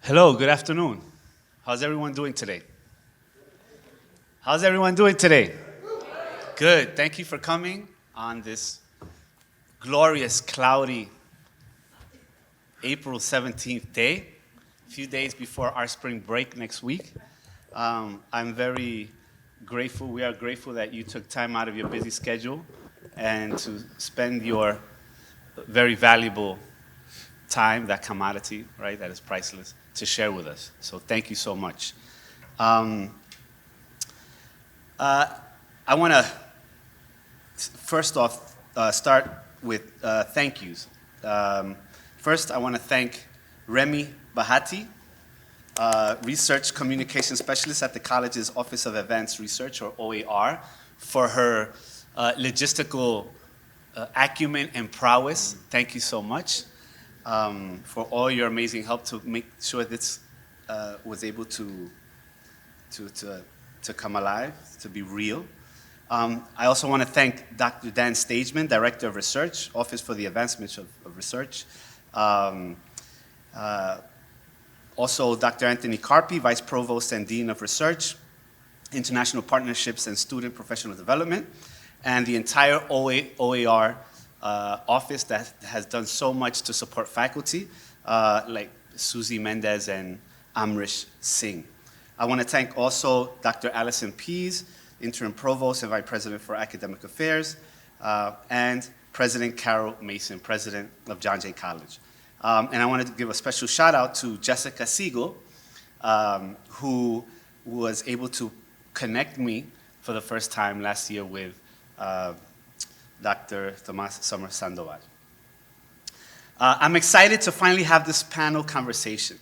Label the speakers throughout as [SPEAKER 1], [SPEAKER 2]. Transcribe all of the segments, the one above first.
[SPEAKER 1] Hello, good afternoon. How's everyone doing today? How's everyone doing today? Good. Thank you for coming on this glorious, cloudy April 17th day, a few days before our spring break next week. I'm very grateful, we are grateful that you took time out of your busy schedule and to spend your very valuable time, that commodity, right, that is priceless, to share with us. So thank you so much. I want to first off start with thank yous. First, I want to thank Remy Bahati, Research Communication Specialist at the college's Office of Advanced Research, or OAR, for her logistical acumen and prowess. Thank you so much for all your amazing help to make sure this was able to come alive, to be real. I also want to thank Dr. Dan Stageman, Director of Research, Office for the Advancement of Research. Also, Dr. Anthony Carpi, Vice Provost and Dean of Research, International Partnerships and Student Professional Development, and the entire OAR office that has done so much to support faculty, like Susie Mendez and Amrish Singh. I want to thank also Dr. Allison Pease, Interim Provost and Vice President for Academic Affairs, and President Carol Mason, President of John Jay College. And I wanted to give a special shout out to Jessica Siegel, who was able to connect me for the first time last year with Dr. Tomás Sandoval. I'm excited to finally have this panel conversation.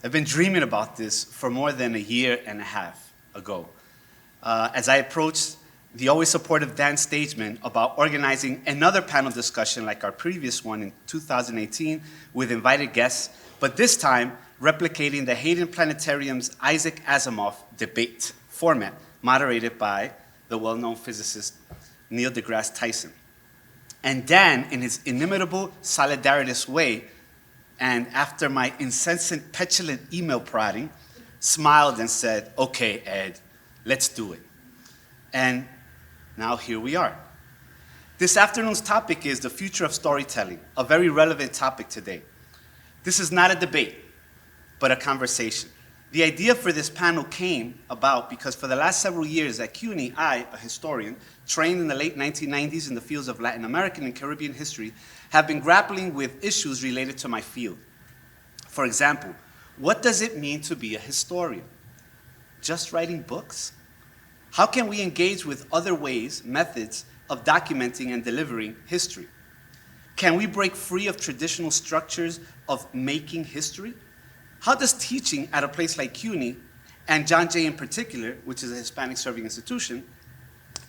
[SPEAKER 1] I've been dreaming about this for more than a year and a half ago. As I approached the always supportive Dan Stageman about organizing another panel discussion like our previous one in 2018 with invited guests, but this time replicating the Hayden Planetarium's Isaac Asimov debate format, moderated by the well-known physicist Neil deGrasse Tyson. And Dan, in his inimitable solidaritous way, and after my incessant, petulant email prodding, smiled and said, "Okay, Ed, let's do it." And now here we are. This afternoon's topic is the future of storytelling, a very relevant topic today. This is not a debate, but a conversation. The idea for this panel came about because for the last several years at CUNY, I, a historian, trained in the late 1990s in the fields of Latin American and Caribbean history, have been grappling with issues related to my field. For example, what does it mean to be a historian? Just writing books? How can we engage with other ways, methods of documenting and delivering history? Can we break free of traditional structures of making history? How does teaching at a place like CUNY, and John Jay in particular, which is a Hispanic serving institution,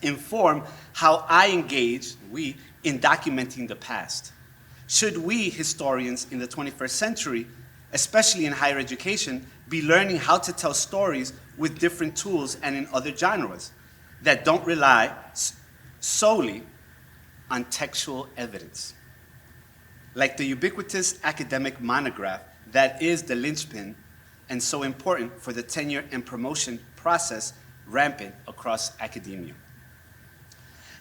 [SPEAKER 1] inform how I engage, we, in documenting the past? Should we, historians in the 21st century, especially in higher education, be learning how to tell stories with different tools and in other genres that don't rely solely on textual evidence? Like the ubiquitous academic monograph that is the linchpin and so important for the tenure and promotion process rampant across academia.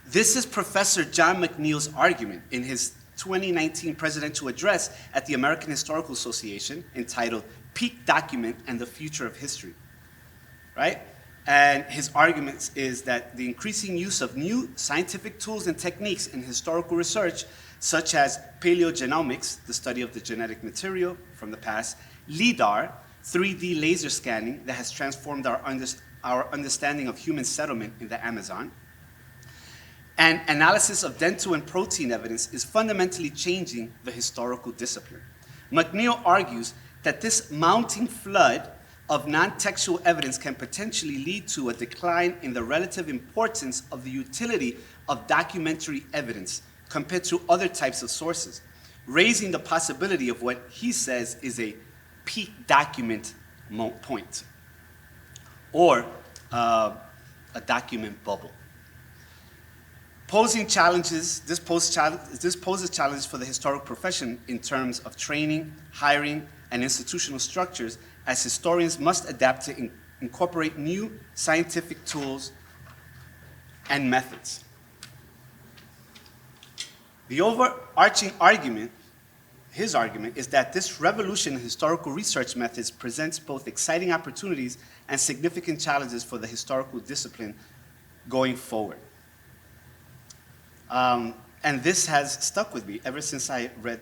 [SPEAKER 1] This is Professor John McNeil's argument in his 2019 presidential address at the American Historical Association entitled Peak Document and the Future of History, right? And his argument is that the increasing use of new scientific tools and techniques in historical research, such as paleogenomics, the study of the genetic material from the past, LIDAR, 3D laser scanning that has transformed our understanding of human settlement in the Amazon, and analysis of dental and protein evidence is fundamentally changing the historical discipline. McNeil argues that this mounting flood of non-textual evidence can potentially lead to a decline in the relative importance of the utility of documentary evidence compared to other types of sources, raising the possibility of what he says is a peak document point, or a document bubble. This poses challenges for the historical profession in terms of training, hiring, and institutional structures, as historians must adapt to incorporate new scientific tools and methods. The overarching argument, his argument, is that this revolution in historical research methods presents both exciting opportunities and significant challenges for the historical discipline going forward. And this has stuck with me ever since I read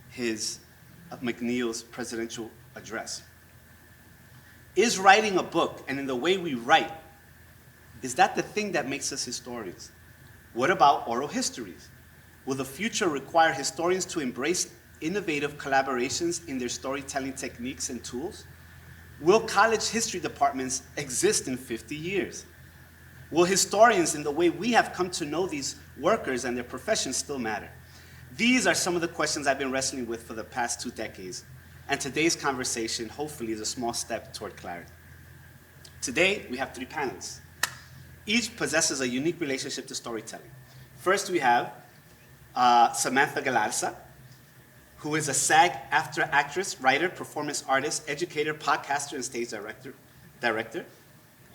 [SPEAKER 1] his McNeil's presidential address. Is writing a book, and in the way we write, is that the thing that makes us historians? What about oral histories? Will the future require historians to embrace innovative collaborations in their storytelling techniques and tools? Will college history departments exist in 50 years? Will historians, in the way we have come to know these workers and their professions, still matter? These are some of the questions I've been wrestling with for the past 2 decades, and today's conversation, hopefully, is a small step toward clarity. Today, we have 3 panelists. Each possesses a unique relationship to storytelling. First, we have Samantha Galarza, who is a SAG-AFTRA actress, writer, performance artist, educator, podcaster, and stage director.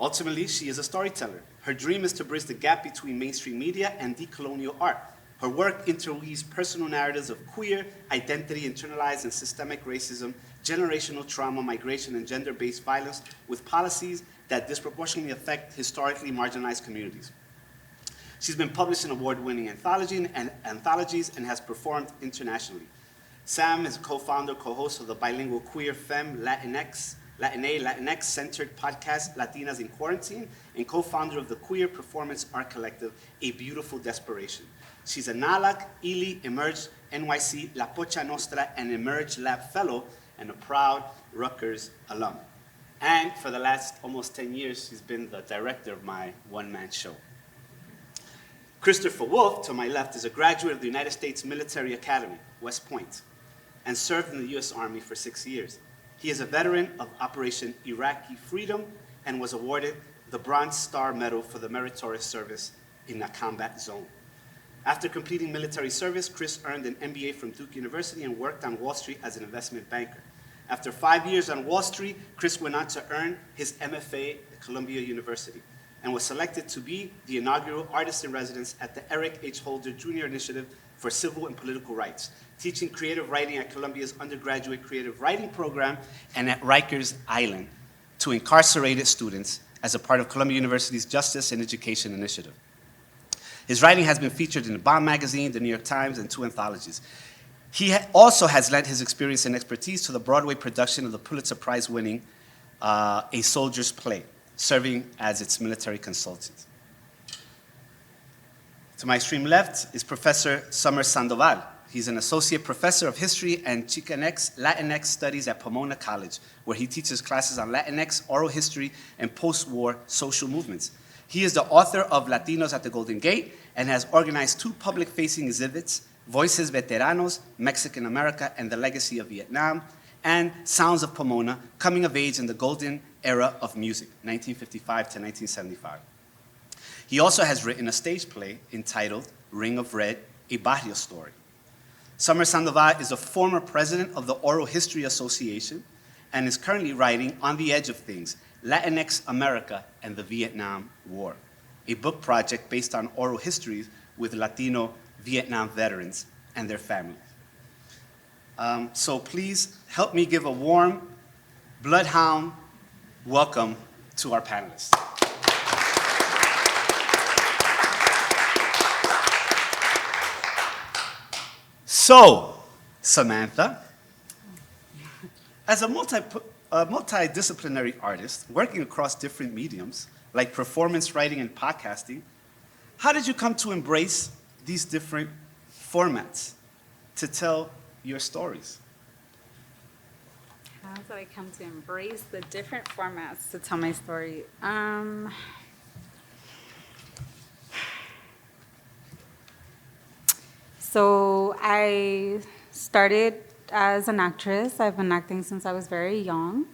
[SPEAKER 1] Ultimately, she is a storyteller. Her dream is to bridge the gap between mainstream media and decolonial art. Her work interweaves personal narratives of queer identity, internalized and systemic racism, generational trauma, migration, and gender-based violence with policies that disproportionately affect historically marginalized communities. She's been published in award-winning anthologies and has performed internationally. Sam is a co-founder, co-host of the bilingual queer femme Latinx-centered podcast Latinas in Quarantine, and co-founder of the queer performance art collective A Beautiful Desperation. She's a NALAC, ELI, Emerge, NYC, La Pocha Nostra, and Emerge Lab Fellow, and a proud Rutgers alum. And for the last almost 10 years, she's been the director of my one-man show. Christopher Wolfe, to my left, is a graduate of the United States Military Academy, West Point, and served in the U.S. Army for 6 years. He is a veteran of Operation Iraqi Freedom and was awarded the Bronze Star Medal for the meritorious service in a combat zone. After completing military service, Chris earned an MBA from Duke University and worked on Wall Street as an investment banker. After 5 years on Wall Street, Chris went on to earn his MFA at Columbia University and was selected to be the inaugural artist in residence at the Eric H. Holder Jr. Initiative for Civil and Political Rights, teaching creative writing at Columbia's undergraduate creative writing program and at Rikers Island to incarcerated students as a part of Columbia University's Justice and Education Initiative. His writing has been featured in the Bomb magazine, the New York Times, and 2 anthologies. He also has lent his experience and expertise to the Broadway production of the Pulitzer Prize-winning A Soldier's Play, serving as its military consultant. To my extreme left is Professor Summer Sandoval. He's an associate professor of history and Chicanx-Latinx studies at Pomona College, where he teaches classes on Latinx, oral history, and post-war social movements. He is the author of Latinos at the Golden Gate and has organized 2 public-facing exhibits, Voices Veteranos, Mexican America, and the Legacy of Vietnam, and Sounds of Pomona, Coming of Age in the Golden Era of Music, 1955 to 1975. He also has written a stage play entitled Ring of Red, A Barrio Story. Summer Sandoval is a former president of the Oral History Association and is currently writing On the Edge of Things, Latinx America and the Vietnam War, a book project based on oral histories with Latino Vietnam veterans and their families. So please help me give a warm, bloodhound welcome to our panelists. So, Samantha, as a multidisciplinary artist working across different mediums like performance writing and podcasting, how did you come to embrace these different formats to tell your stories?
[SPEAKER 2] How did I come to embrace the different formats to tell my story? So I started as an actress. I've been acting since I was very young,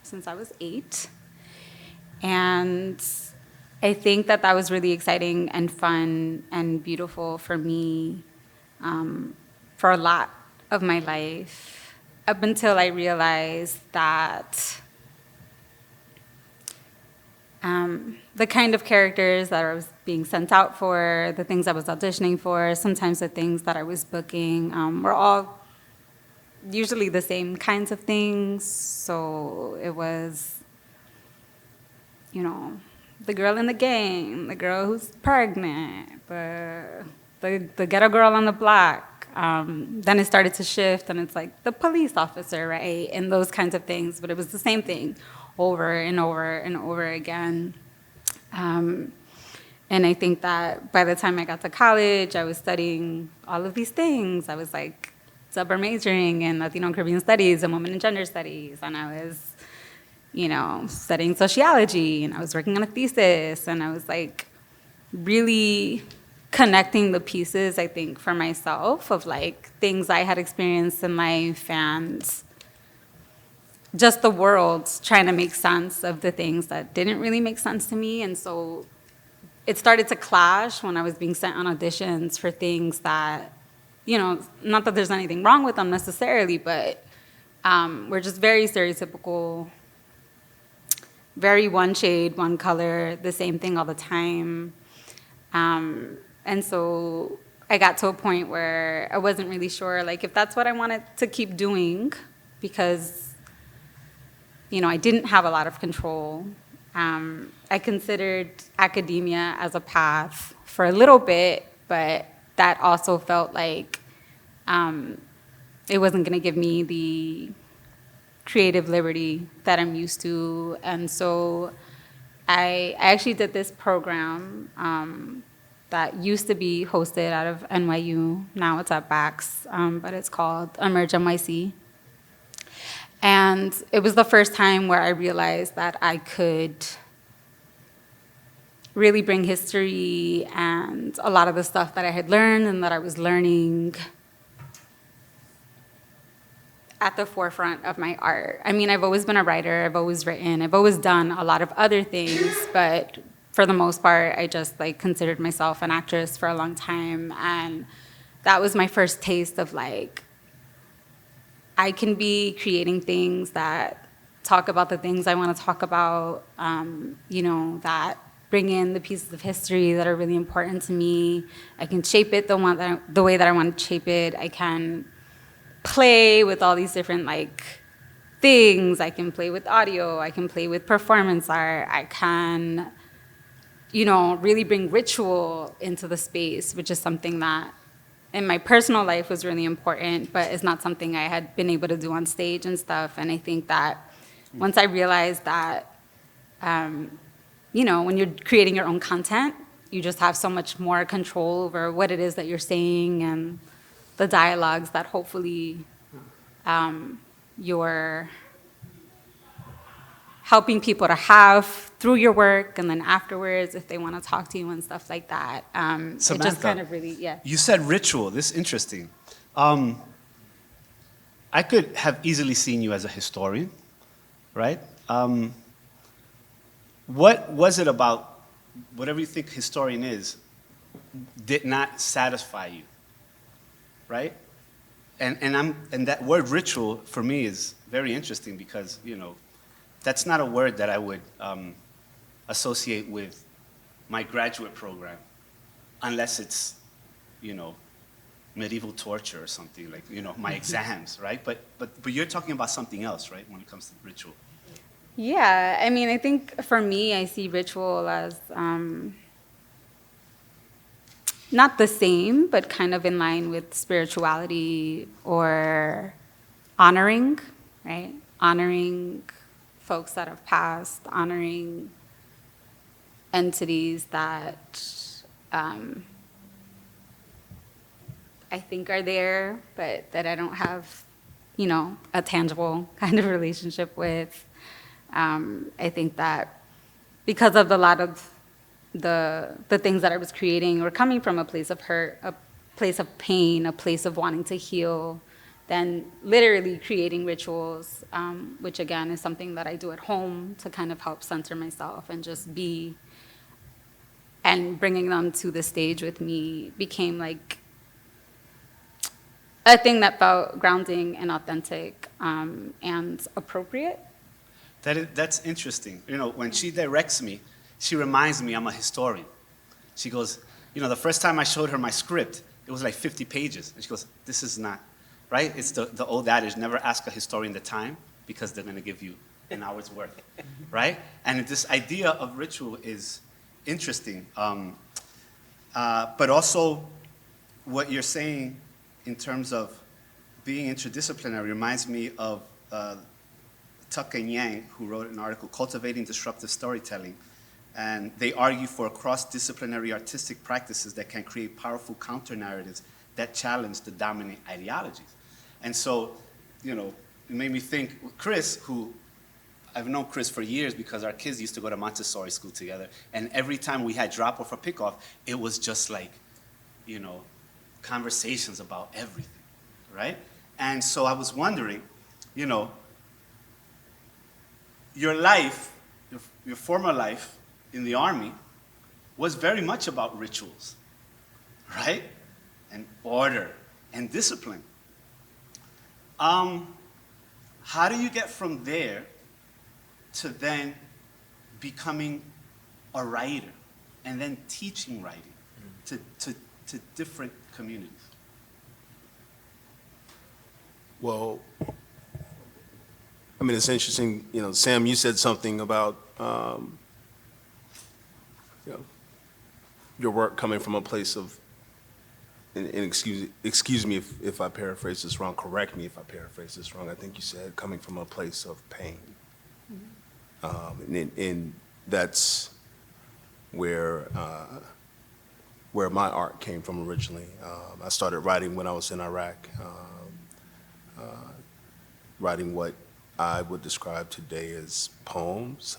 [SPEAKER 2] since I was 8. And I think that was really exciting and fun and beautiful for me for a lot of my life. up until I realized that the kind of characters that I was being sent out for, the things I was auditioning for, sometimes the things that I was booking, were all usually the same kinds of things. So it was, you know, the girl in the gang, the girl who's pregnant, the ghetto girl on the block. Then it started to shift, and it's like the police officer, right? And those kinds of things. But it was the same thing over and over and over again. And I think that by the time I got to college, I was studying all of these things. I was like double majoring in Latino and Caribbean studies and women and gender studies, and I was, you know, studying sociology, and I was working on a thesis, and I was like really connecting the pieces, I think, for myself of like things I had experienced in life and just the world, trying to make sense of the things that didn't really make sense to me. And so it started to clash when I was being sent on auditions for things that, you know, not that there's anything wrong with them necessarily, but we're just very stereotypical, very one shade, one color, the same thing all the time. And so I got to a point where I wasn't really sure, like, if that's what I wanted to keep doing, because, you know, I didn't have a lot of control. I considered academia as a path for a little bit, but that also felt like it wasn't going to give me the creative liberty that I'm used to. And so I actually did this program that used to be hosted out of NYU. Now it's at Bax, but it's called Emerge NYC. And it was the first time where I realized that I could really bring history and a lot of the stuff that I had learned and that I was learning at the forefront of my art. I mean, I've always been a writer, I've always written, I've always done a lot of other things, but for the most part, I just like considered myself an actress for a long time. And that was my first taste of like, I can be creating things that talk about the things I want to talk about, you know, that bring in the pieces of history that are really important to me. I can shape it the way that I want to shape it. I can play with all these different like things. I can play with audio. I can play with performance art. I can, you know, really bring ritual into the space, which is something that in my personal life was really important, but it's not something I had been able to do on stage and stuff. And I think that once I realized that, you know, when you're creating your own content, you just have so much more control over what it is that you're saying and the dialogues that hopefully you're helping people to have through your work, and then afterwards, if they want to talk to you and stuff like that.
[SPEAKER 1] Samantha,
[SPEAKER 2] it just kind of really, yeah.
[SPEAKER 1] You said ritual. This is interesting. I could have easily seen you as a historian, right? What was it about whatever you think historian is did not satisfy you, right? And that word ritual for me is very interesting because, you know, that's not a word that I would associate with my graduate program, unless it's, you know, medieval torture or something, like, you know, my exams, right? But you're talking about something else, right, when it comes to ritual?
[SPEAKER 2] Yeah, I mean, I think for me, I see ritual as not the same, but kind of in line with spirituality or honoring, right? Honoring folks that have passed, honoring entities that I think are there, but that I don't have, you know, a tangible kind of relationship with. I think that because of a lot of the things that I was creating were coming from a place of hurt, a place of pain, a place of wanting to heal, then literally creating rituals, which again is something that I do at home to kind of help center myself and just be, and bringing them to the stage with me became like a thing that felt grounding and authentic and appropriate.
[SPEAKER 1] That's interesting. You know, when she directs me, she reminds me I'm a historian. She goes, you know, the first time I showed her my script, it was like 50 pages. And she goes, this is not, right? It's the old adage, never ask a historian the time because they're going to give you an hour's worth, right? And this idea of ritual is interesting. But also what you're saying in terms of being interdisciplinary reminds me of Tuck and Yang, who wrote an article, Cultivating Disruptive Storytelling. And they argue for cross-disciplinary artistic practices that can create powerful counter-narratives that challenge the dominant ideologies. And so, you know, it made me think, Chris, who I've known Chris for years because our kids used to go to Montessori school together, and every time we had drop-off or pick-off, it was just like, you know, conversations about everything, right? And so I was wondering, you know, your life, your former life in the Army was very much about rituals, right? And order and discipline. How do you get from there to then becoming a writer and then teaching writing to different communities?
[SPEAKER 3] Well, I mean, it's interesting, you know, Sam, you said something about, you know, your work coming from a place of, and excuse me if I paraphrase this wrong, correct me if I paraphrase this wrong, I think you said coming from a place of pain. And that's where my art came from originally. I started writing when I was in Iraq, writing what I would describe today as poems.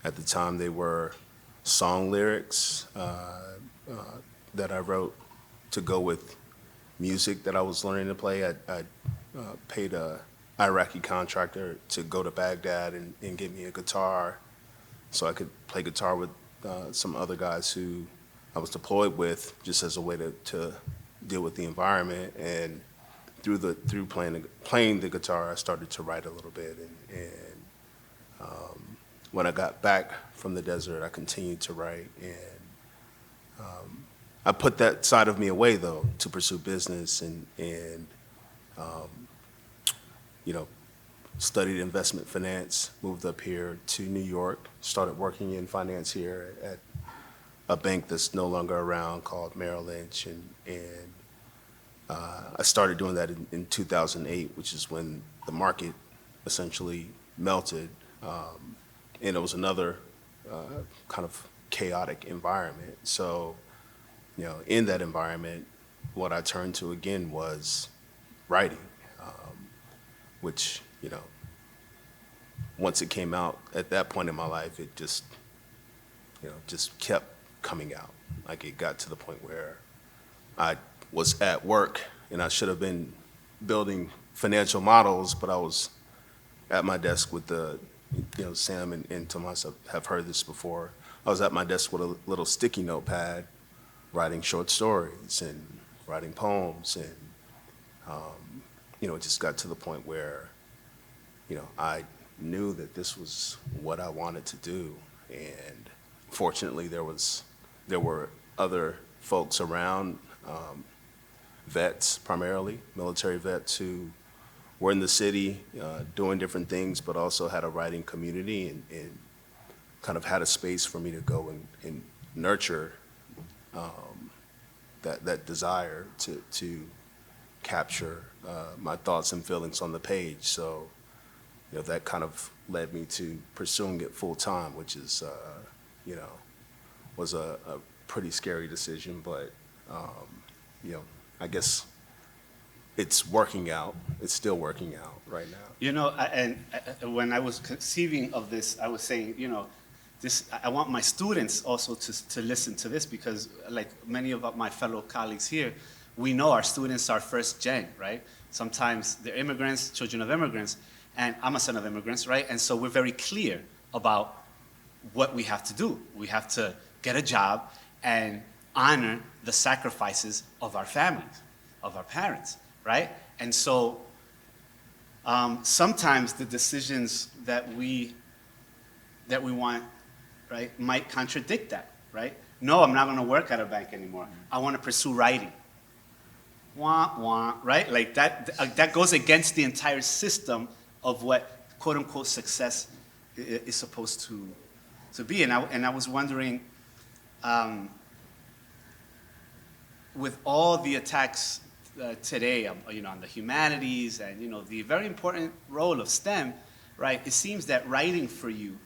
[SPEAKER 3] At the time, they were song lyrics that I wrote to go with music that I was learning to play. I paid a Iraqi contractor to go to Baghdad and get me a guitar so I could play guitar with some other guys who I was deployed with, just as a way to deal with the environment. And through playing the guitar, I started to write a little bit. And when I got back from the desert, I continued to write. And I put that side of me away, though, to pursue business and you know, studied investment finance, moved up here to New York, started working in finance here at a bank that's no longer around called Merrill Lynch. And I started doing that in 2008, which is when the market essentially melted. And it was another kind of chaotic environment. So, you know, in that environment, what I turned to again was writing, which, you know, once it came out at that point in my life, it just, you know, just kept coming out. Like, it got to the point where I was at work and I should have been building financial models, but I was at my desk with you know, Sam and Tomás have heard this before. I was at my desk with a little sticky notepad, writing short stories and writing poems. And, you know, it just got to the point where, you know, I knew that this was what I wanted to do. And fortunately, there were other folks around, vets primarily, military vets who were in the city doing different things, but also had a writing community and kind of had a space for me to go and nurture that desire to capture my thoughts and feelings on the page. So, you know, that kind of led me to pursuing it full time, which is, you know, was a pretty scary decision, but, you know, I guess it's working out. It's still working out right now.
[SPEAKER 1] You know, when I was conceiving of this, I was saying, you know, I want my students also to listen to this because, like many of my fellow colleagues here, we know our students are first gen, right? Sometimes they're immigrants, children of immigrants, and I'm a son of immigrants, right? And so we're very clear about what we have to do. We have to get a job and honor the sacrifices of our families. of our parents, right? And so sometimes the decisions that we want, right, might contradict that, right? No, I'm not going to work at a bank anymore. I want to pursue writing. Wah, wah, right? Like that goes against the entire system of what quote unquote success is supposed to be. And I was wondering, with all the attacks today, on the humanities and, the very important role of STEM, right? It seems that writing for you,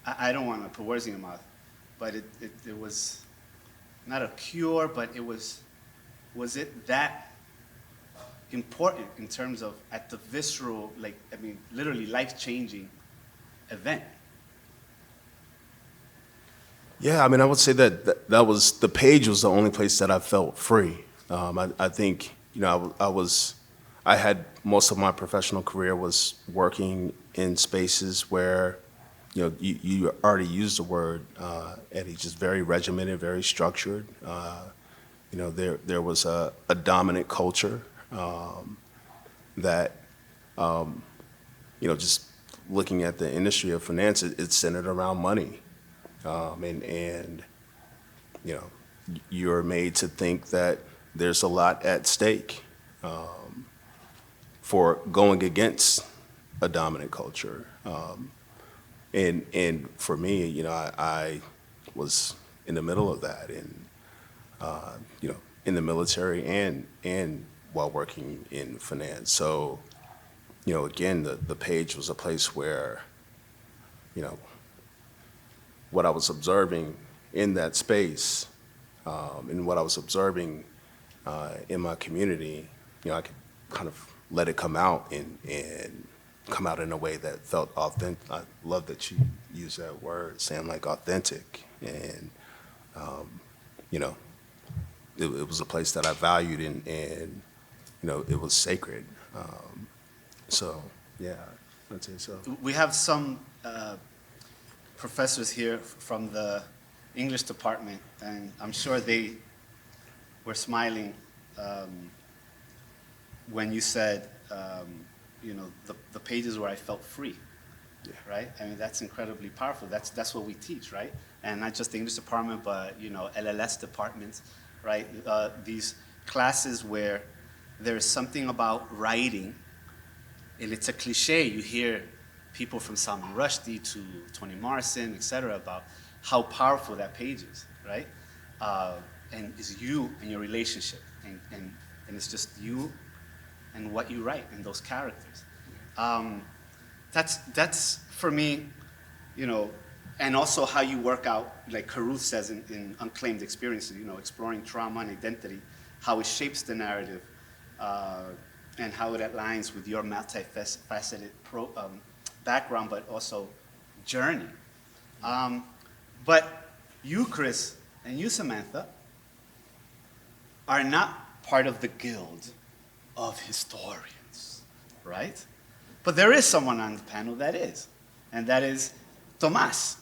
[SPEAKER 1] I don't want to put words in your mouth, but it was not a cure, but was it that important in terms of at the visceral, literally life-changing event?
[SPEAKER 3] Yeah, I would say that was, the page was the only place that I felt free. I think, I had most of my professional career was working in spaces where, you already used the word, Eddie, just very regimented, very structured. There was a dominant culture that, just looking at the industry of finance, it's centered around money. And you're made to think that there's a lot at stake for going against a dominant culture. And for me, I was in the middle of that, and in the military and while working in finance. So, again, the page was a place where, what I was observing in that space, and what I was observing in my community, I could kind of let it come out and come out in a way that felt authentic. I love that you use that word, Sam, like authentic. And, it was a place that I valued, and it was sacred. So, yeah, I'd say so.
[SPEAKER 1] We have some professors here from the English department, and I'm sure they were smiling when you said, the pages where I felt free,
[SPEAKER 3] Yeah.
[SPEAKER 1] right? That's incredibly powerful. That's what we teach, right? And not just the English department, but, LLS departments, right? These classes where there's something about writing, and it's a cliche. You hear people from Salman Rushdie to Toni Morrison, et cetera, about how powerful that page is, right? And it's you and your relationship, and it's just you and what you write and those characters. That's for me, and also how you work out, like Caruth says in Unclaimed Experiences, exploring trauma and identity, how it shapes the narrative, and how it aligns with your multifaceted background, but also journey. But you, Chris, and you, Samantha, are not part of the guild of historians, right? But there is someone on the panel that is, and that is Tomás,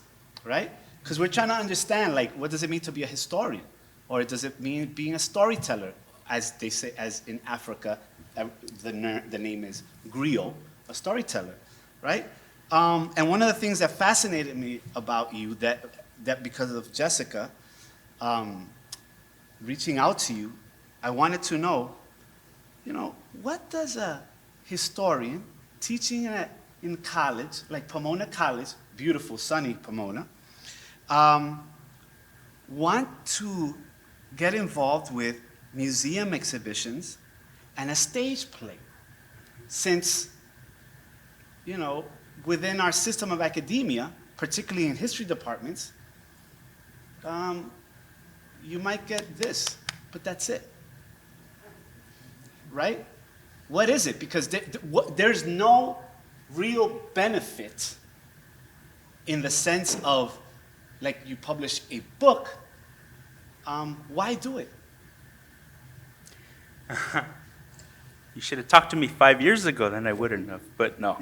[SPEAKER 1] right? Because we're trying to understand, what does it mean to be a historian? Or does it mean being a storyteller, as they say, as in Africa, the name is griot, a storyteller, right? And one of the things that fascinated me about you, that because of Jessica reaching out to you, I wanted to know, what does a historian teaching in college, like Pomona College, beautiful, sunny Pomona, want to get involved with museum exhibitions and a stage play? Since, within our system of academia, particularly in history departments, you might get this, but that's it, right? What is it? Because there's no real benefit in the sense of, you publish a book, why do it?
[SPEAKER 4] You should have talked to me 5 years ago, then I wouldn't have, but no.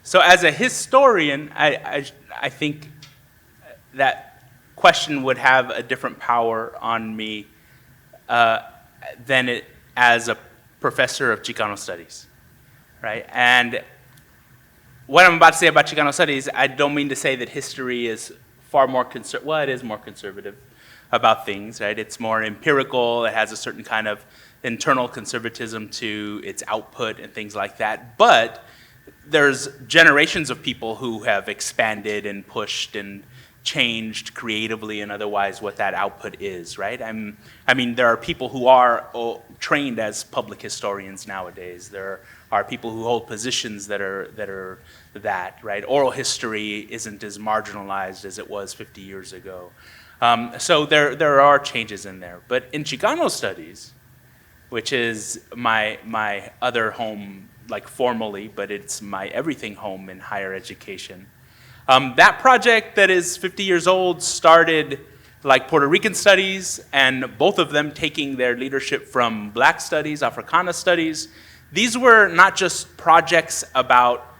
[SPEAKER 4] So as a historian, I think that question would have a different power on me as a professor of Chicano studies, right? And what I'm about to say about Chicano studies, I don't mean to say that history is far more well, it is more conservative about things, right? It's more empirical. It has a certain kind of internal conservatism to its output and things like that. But there's generations of people who have expanded and pushed and changed creatively and otherwise what that output is, right? I mean, there are people who are trained as public historians nowadays. There are people who hold positions that are that, right? Oral history isn't as marginalized as it was 50 years ago. So there are changes in there. But in Chicano studies, which is my other home, like formally, but it's my everything home in higher education. That project that is 50 years old started like Puerto Rican studies, and both of them taking their leadership from Black studies, Africana studies. These were not just projects about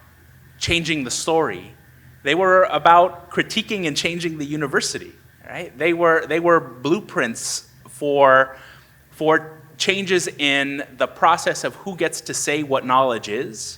[SPEAKER 4] changing the story. They were about critiquing and changing the university, right? They were blueprints for changes in the process of who gets to say what knowledge is,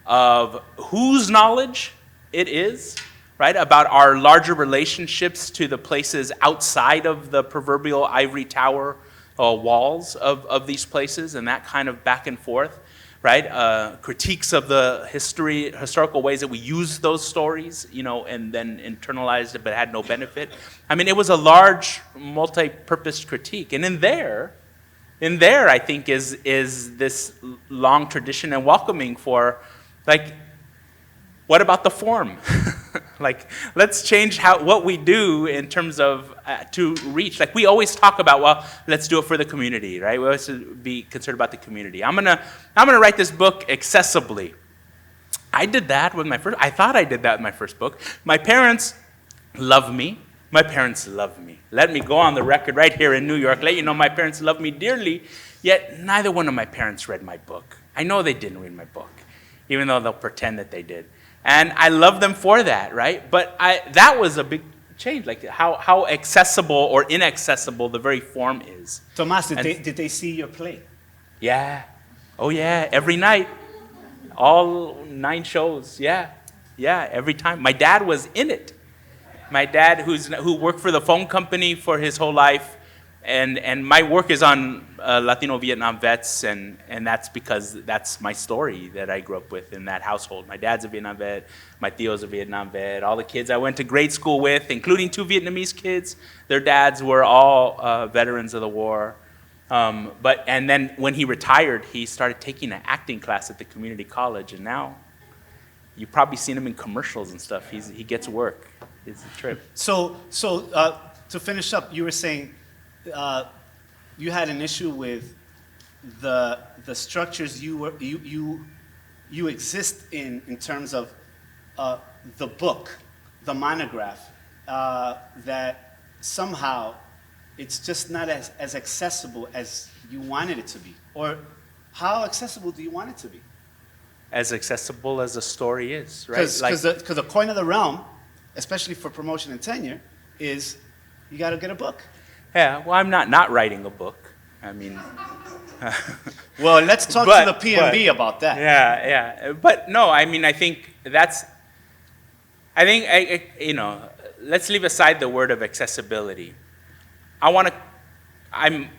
[SPEAKER 4] of whose knowledge it is, right? About our larger relationships to the places outside of the proverbial ivory tower walls of these places, and that kind of back and forth, right? Critiques of the historical ways that we use those stories, you know, and then internalized it but had no benefit. I mean, it was a large, multi-purpose critique. And in there, I think, is this long tradition and welcoming for, like, what about the form? Like, let's change what we do in terms of to reach. Like, we always talk about, well, let's do it for the community, right? We always be concerned about the community. I'm gonna write this book accessibly. I did that with I thought I did that with my first book. My parents love me. My parents love me. Let me go on the record right here in New York, let you know my parents love me dearly, yet neither one of my parents read my book. I know they didn't read my book, even though they'll pretend that they did. And I love them for that, right? But that was a big change, like how accessible or inaccessible the very form is.
[SPEAKER 1] Tomás, did they see your play?
[SPEAKER 4] Yeah. Oh, yeah, every night. All 9 shows, yeah. Yeah, every time. My dad was in it. My dad, who worked for the phone company for his whole life, and my work is on Latino Vietnam vets, and that's because that's my story that I grew up with in that household. My dad's a Vietnam vet, my tio's a Vietnam vet, all the kids I went to grade school with, including 2 Vietnamese kids, their dads were all veterans of the war. And then when he retired, he started taking an acting class at the community college, and now you've probably seen him in commercials and stuff. He gets work. It's a trip.
[SPEAKER 1] So to finish up, you were saying you had an issue with the structures you exist in terms of the book, the monograph, that somehow it's just not as accessible as you wanted it to be. Or how accessible do you want it to be?
[SPEAKER 4] As accessible as a story is, right?
[SPEAKER 1] Because the coin of the realm, especially for promotion and tenure, is you got to get a book.
[SPEAKER 4] Yeah, well, I'm not writing a book. I mean...
[SPEAKER 1] Well, let's talk to the PMB about that.
[SPEAKER 4] Yeah. But no, I mean, I think let's leave aside the word of accessibility. I'm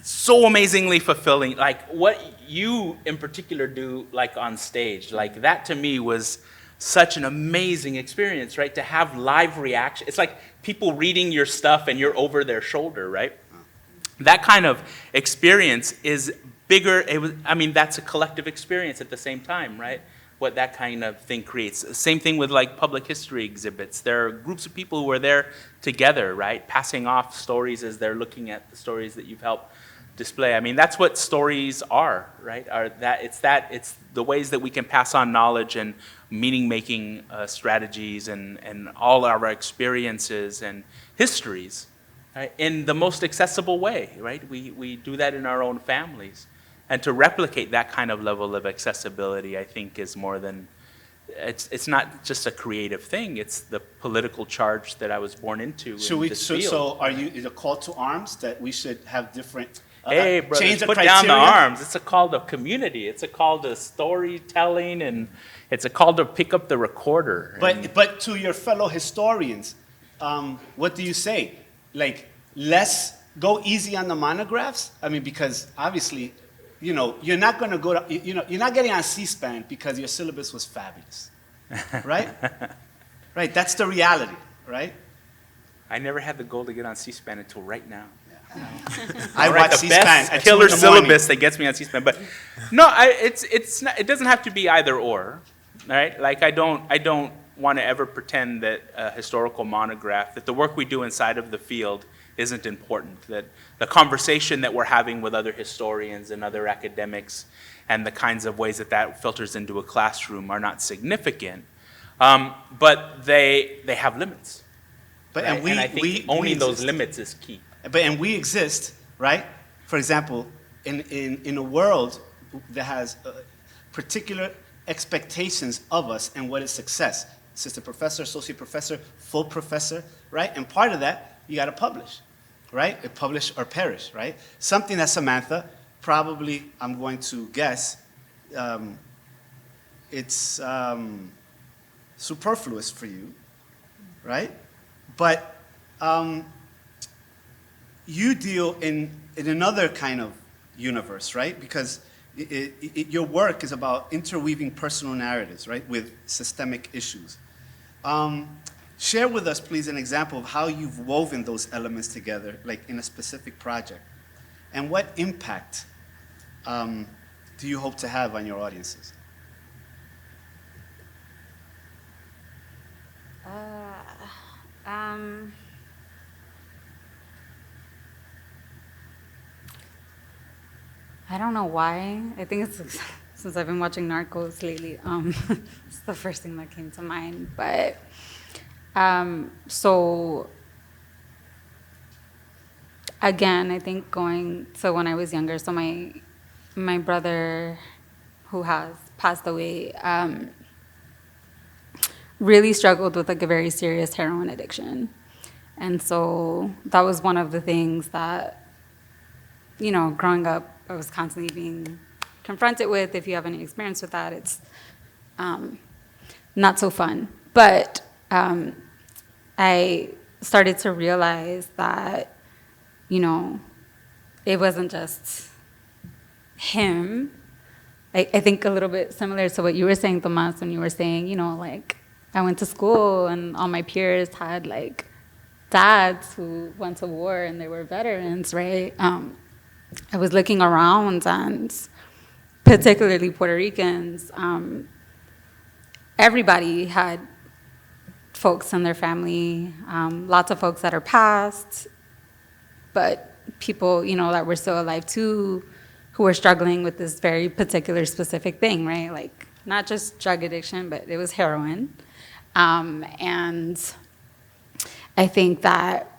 [SPEAKER 4] so amazingly fulfilling, like what you in particular do, like on stage, like that to me was such an amazing experience, right? To have live reaction. It's like people reading your stuff and you're over their shoulder, right? That kind of experience is bigger. That's a collective experience at the same time, right? What that kind of thing creates. Same thing with like public history exhibits. There are groups of people who are there together, right? Passing off stories as they're looking at the stories that you've helped display. I mean, that's what stories are, right? It's the ways that we can pass on knowledge and meaning-making strategies and all our experiences and histories, right? In the most accessible way, right? We do that in our own families. And to replicate that kind of level of accessibility, I think, is more than it's not just a creative thing, it's the political charge that I was born into in this field.
[SPEAKER 1] So are you, is a call to arms that we should have different,
[SPEAKER 4] Hey, brothers,
[SPEAKER 1] change the
[SPEAKER 4] put
[SPEAKER 1] criteria?
[SPEAKER 4] down the arms. It's a call to community. It's a call to storytelling, and it's a call to pick up the recorder.
[SPEAKER 1] But to your fellow historians, what do you say? Like, go easy on the monographs? I mean, because obviously, you're not going to go to, you're not getting on C-SPAN because your syllabus was fabulous, right? Right, that's the reality, right?
[SPEAKER 4] I never had the goal to get on C-SPAN until right now.
[SPEAKER 1] I
[SPEAKER 4] write
[SPEAKER 1] watch
[SPEAKER 4] the
[SPEAKER 1] C-SPAN
[SPEAKER 4] best
[SPEAKER 1] at 2
[SPEAKER 4] killer
[SPEAKER 1] in the morning.
[SPEAKER 4] syllabus that gets me on C-SPAN. But no, it's not, it doesn't have to be either or, right? Like I don't want to ever pretend that a historical monograph, that the work we do inside of the field isn't important, that the conversation that we're having with other historians and other academics and the kinds of ways that that filters into a classroom are not significant, but they have limits.
[SPEAKER 1] But
[SPEAKER 4] right?
[SPEAKER 1] and
[SPEAKER 4] I think owning those limits is key.
[SPEAKER 1] And we exist, right? For example, in a world that has particular expectations of us and what is success. Assistant professor, associate professor, full professor, right? And part of that, you got to publish, right? Publish or perish, right? Something that Samantha, probably, I'm going to guess, it's superfluous for you, right? But you deal in another kind of universe, right? Because your work is about interweaving personal narratives, right, with systemic issues. Share with us, please, an example of how you've woven those elements together, like in a specific project. And what impact do you hope to have on your audiences?
[SPEAKER 2] I don't know why. I think it's since I've been watching Narcos lately. It's the first thing that came to mind. But so again, I think so when I was younger, so my brother, who has passed away, really struggled with like a very serious heroin addiction. And so that was one of the things that, growing up, I was constantly being confronted with. If you have any experience with that, it's not so fun. But I started to realize that, it wasn't just him. I think a little bit similar to what you were saying, Tomás, when you were saying, like, I went to school and all my peers had, like, dads who went to war and they were veterans, right? I was looking around, and particularly Puerto Ricans, everybody had folks in their family, lots of folks that are passed, but people, that were still alive too, who were struggling with this very particular specific thing, right? Like, not just drug addiction, but it was heroin. And I think that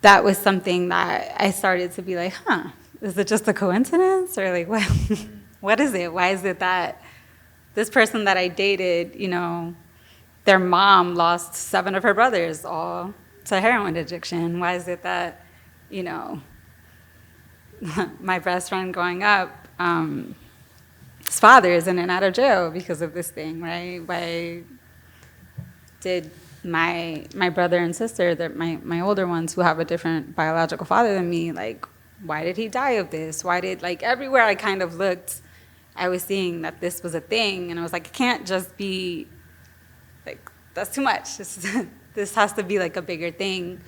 [SPEAKER 2] was something that I started to be like, is it just a coincidence? Or like, what is it? Why is it that this person that I dated, their mom lost 7 of her brothers all to heroin addiction? Why is it that, my best friend growing up, his father is in and out of jail because of this thing, right? Why did my brother and sister, my older ones who have a different biological father than me, like, why did he die of this? Why did, like, everywhere I kind of looked, I was seeing that this was a thing, and I was like, it can't just be, like, that's too much. This has to be, like, a bigger thing.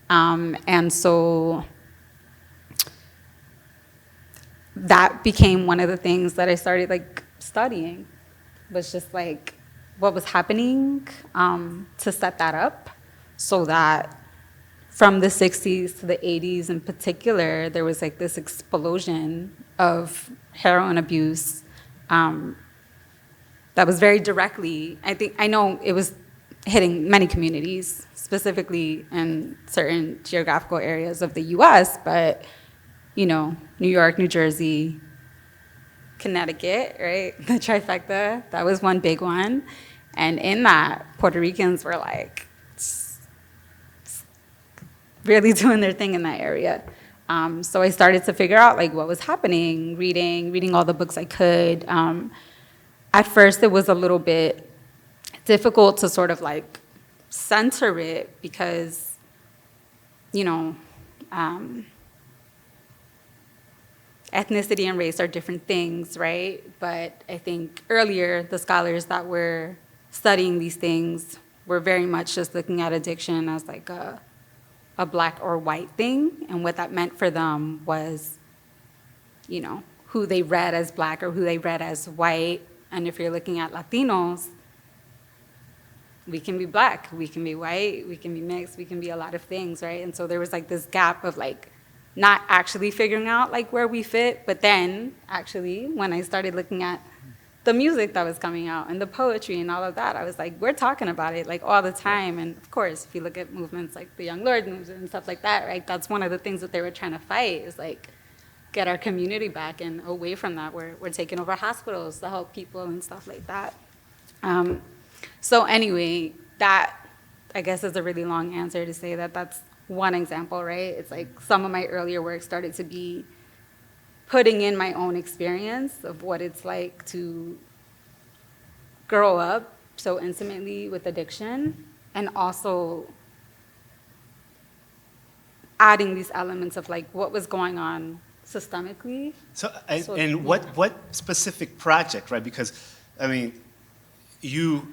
[SPEAKER 2] And so that became one of the things that I started, like, studying, was just, like, what was happening to set that up, so that from the 60s to the 80s in particular, there was like this explosion of heroin abuse that was very directly, I know it was hitting many communities, specifically in certain geographical areas of the US, but New York, New Jersey, Connecticut, right? The trifecta, that was one big one. And in that, Puerto Ricans were like really doing their thing in that area. So I started to figure out like what was happening, reading all the books I could. At first, it was a little bit difficult to sort of like center it because, you know, ethnicity and race are different things, right? But I think earlier, the scholars that were studying these things were very much just looking at addiction as like a black or white thing, and what that meant for them was, you know, who they read as black or who they read as white. And if you're looking at Latinos, we can be black, we can be white, we can be mixed, we can be a lot of things, right? And so there was like this gap of like not actually figuring out like where we fit, but then actually when I started looking at the music that was coming out and the poetry and all of that, I was like, we're talking about it like all the time. And of course, if you look at movements like the Young Lord movement and stuff like that, right? That's one of the things that they were trying to fight is like get our community back and away from that. We're taking over hospitals to help people and stuff like that. So anyway, that I guess is a really long answer to say that that's one example, right? It's like some of my earlier work started to be putting in my own experience of what it's like to grow up so intimately with addiction, and also adding these elements of like what was going on systemically.
[SPEAKER 1] So, and what specific project, right? Because, I mean, you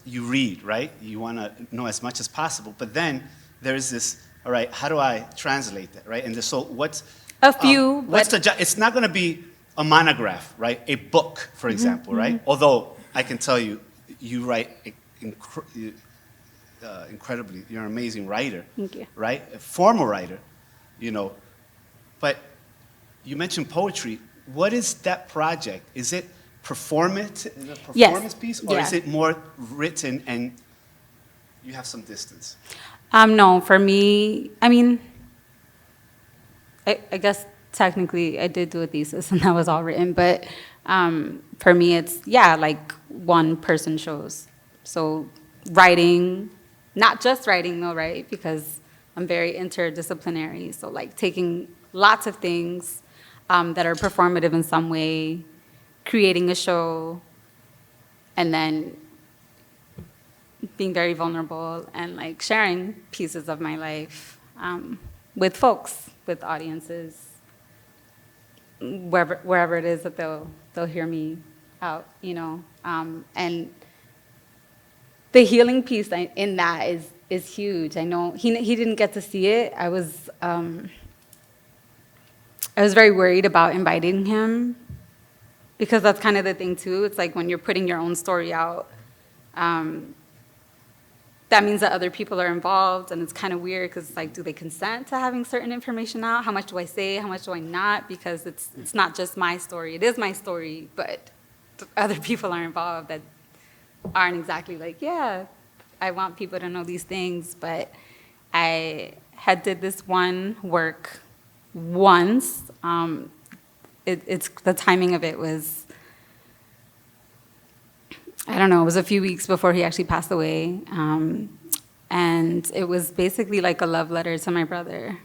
[SPEAKER 1] read, right? You want to know as much as possible, but then there's this, all right, how do I translate that, right? And so what's
[SPEAKER 2] A few,
[SPEAKER 1] what's it's not going to be a monograph, right? A book, for example, right? Although I can tell you, you write incredibly. You're an amazing writer.
[SPEAKER 2] Thank you.
[SPEAKER 1] Right? A formal writer, you know. But you mentioned poetry. What is that project? Is it performance piece, or is it more written and you have some distance?
[SPEAKER 2] No, for me, I mean, I guess technically I did do a thesis and that was all written, but for me it's, like one-person shows. So writing, not just writing though, right? Because I'm very interdisciplinary. So like taking lots of things that are performative in some way, creating a show, and then being very vulnerable and like sharing pieces of my life with folks, with audiences, wherever it is that they'll hear me out, you know. And the healing piece in that is huge. I know he didn't get to see it. I was very worried about inviting him because that's kind of the thing too. It's like when you're putting your own story out, that means that other people are involved, and it's kind of weird because it's like, do they consent to having certain information out? How much do I say? How much do I not? Because it's not just my story. It is my story, but other people are involved that aren't exactly like, I want people to know these things. But I had did this one work once. It's the timing of it was, I don't know, it was a few weeks before he actually passed away. And it was basically like a love letter to my brother,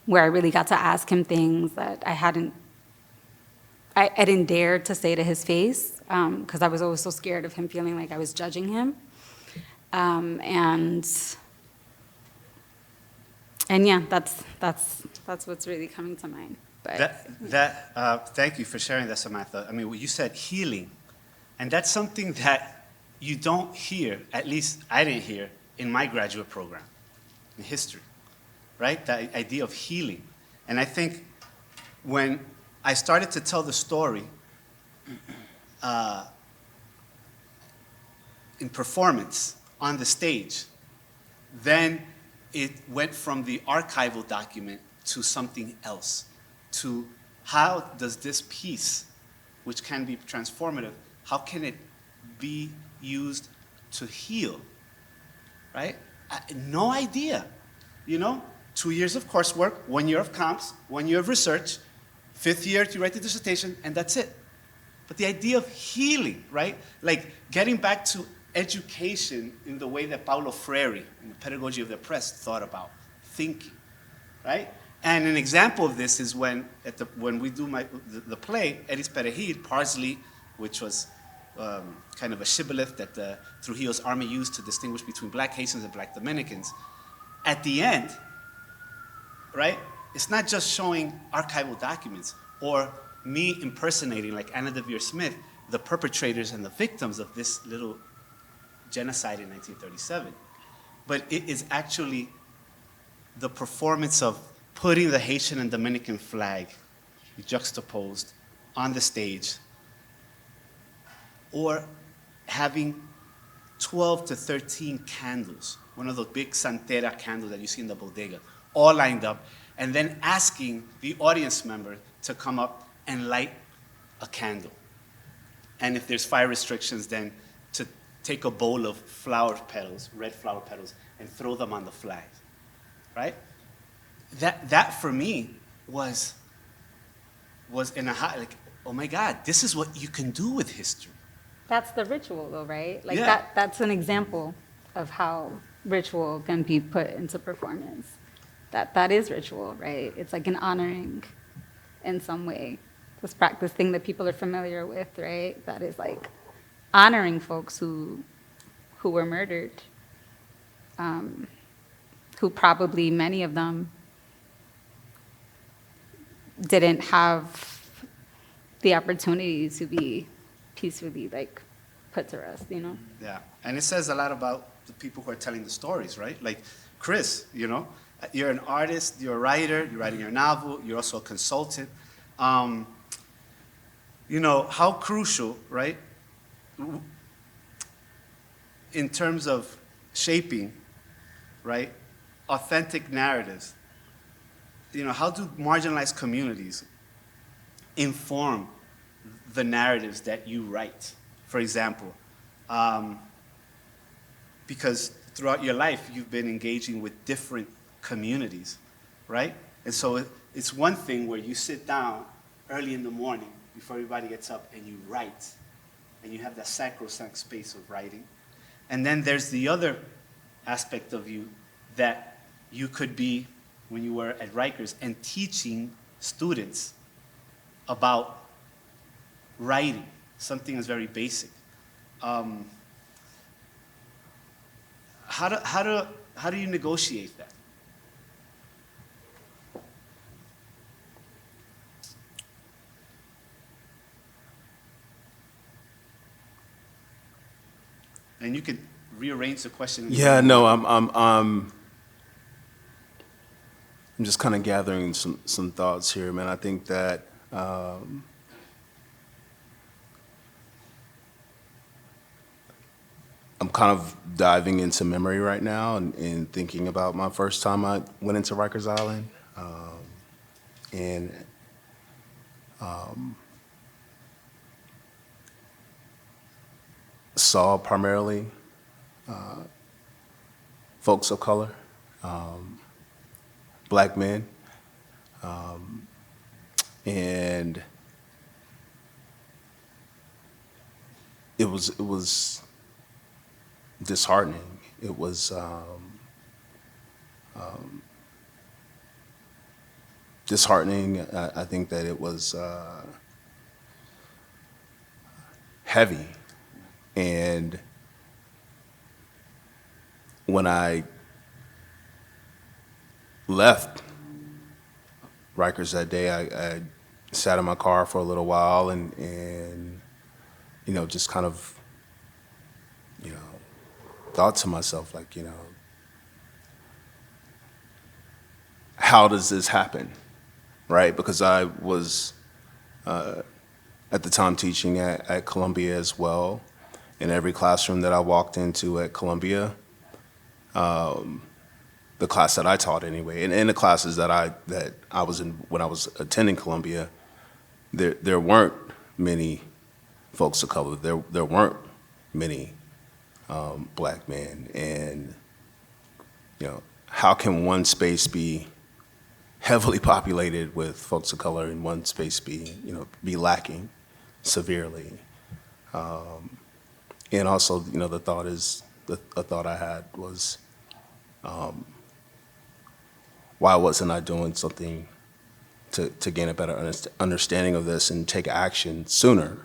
[SPEAKER 2] where I really got to ask him things that I didn't dare to say to his face, because I was always so scared of him feeling like I was judging him. And yeah, that's what's really coming to mind. But
[SPEAKER 1] Thank you for sharing that, Samantha. I mean, you said healing, and that's something that you don't hear, at least I didn't hear, in my graduate program, in history, right? The idea of healing. And I think when I started to tell the story in performance on the stage, then it went from the archival document to something else, to how does this piece, which can be transformative, how can it be used to heal, right? No idea, you know? 2 years of coursework, 1 year of comps, 1 year of research, 5th year, you write the dissertation, and that's it. But the idea of healing, right? Like getting back to education in the way that Paulo Freire, in the Pedagogy of the Oppressed, thought about thinking, right? And an example of this is when we do the play, Eris Perejil, Parsley, which was kind of a shibboleth that Trujillo's army used to distinguish between black Haitians and black Dominicans. At the end, right, it's not just showing archival documents or me impersonating, like Anna Devere Smith, the perpetrators and the victims of this little genocide in 1937. But it is actually the performance of putting the Haitian and Dominican flag juxtaposed on the stage, or having 12 to 13 candles, one of those big Santera candles that you see in the bodega, all lined up, and then asking the audience member to come up and light a candle. And if there's fire restrictions, then to take a bowl of flower petals, red flower petals, and throw them on the flag, right? That for me was in a high, like, oh my God, this is what you can do with history.
[SPEAKER 2] That's the ritual, though, right? Like
[SPEAKER 1] Yeah.
[SPEAKER 2] that's an example of how ritual can be put into performance. That is ritual, right? It's like an honoring in some way. This practice thing that people are familiar with, right? That is like honoring folks who were murdered, who probably, many of them, didn't have the opportunity to be peacefully like put to rest, you know?
[SPEAKER 1] Yeah, and it says a lot about the people who are telling the stories, right? Like Chris, you know, you're an artist, you're a writer, you're writing your novel, you're also a consultant. You know, how crucial, right, in terms of shaping, right, authentic narratives, you know, how do marginalized communities inform the narratives that you write? For example, because throughout your life, you've been engaging with different communities, right? And so it's one thing where you sit down early in the morning before everybody gets up and you write, and you have that sacrosanct space of writing. And then there's the other aspect of you that you could be when you were at Rikers and teaching students about writing, something that's very basic. How do you negotiate that? And you could rearrange the question.
[SPEAKER 3] Yeah, no, I'm just kind of gathering some thoughts here, man. I think that I'm kind of diving into memory right now and thinking about my first time I went into Rikers Island, and saw primarily folks of color, black men, and it was disheartening. It was disheartening. I think that it was heavy. And when I left Rikers that day, I sat in my car for a little while and you know, just kind of, you know, thought to myself, like, you know, how does this happen, right? Because I was at the time teaching at Columbia as well. In every classroom that I walked into at Columbia, the class that I taught anyway, and in the classes that I was in when I was attending Columbia, there weren't many folks of color. There weren't many black men, and you know, how can one space be heavily populated with folks of color in one space be lacking severely. And also, the thought I had was, why wasn't I doing something to gain a better understanding of this and take action sooner?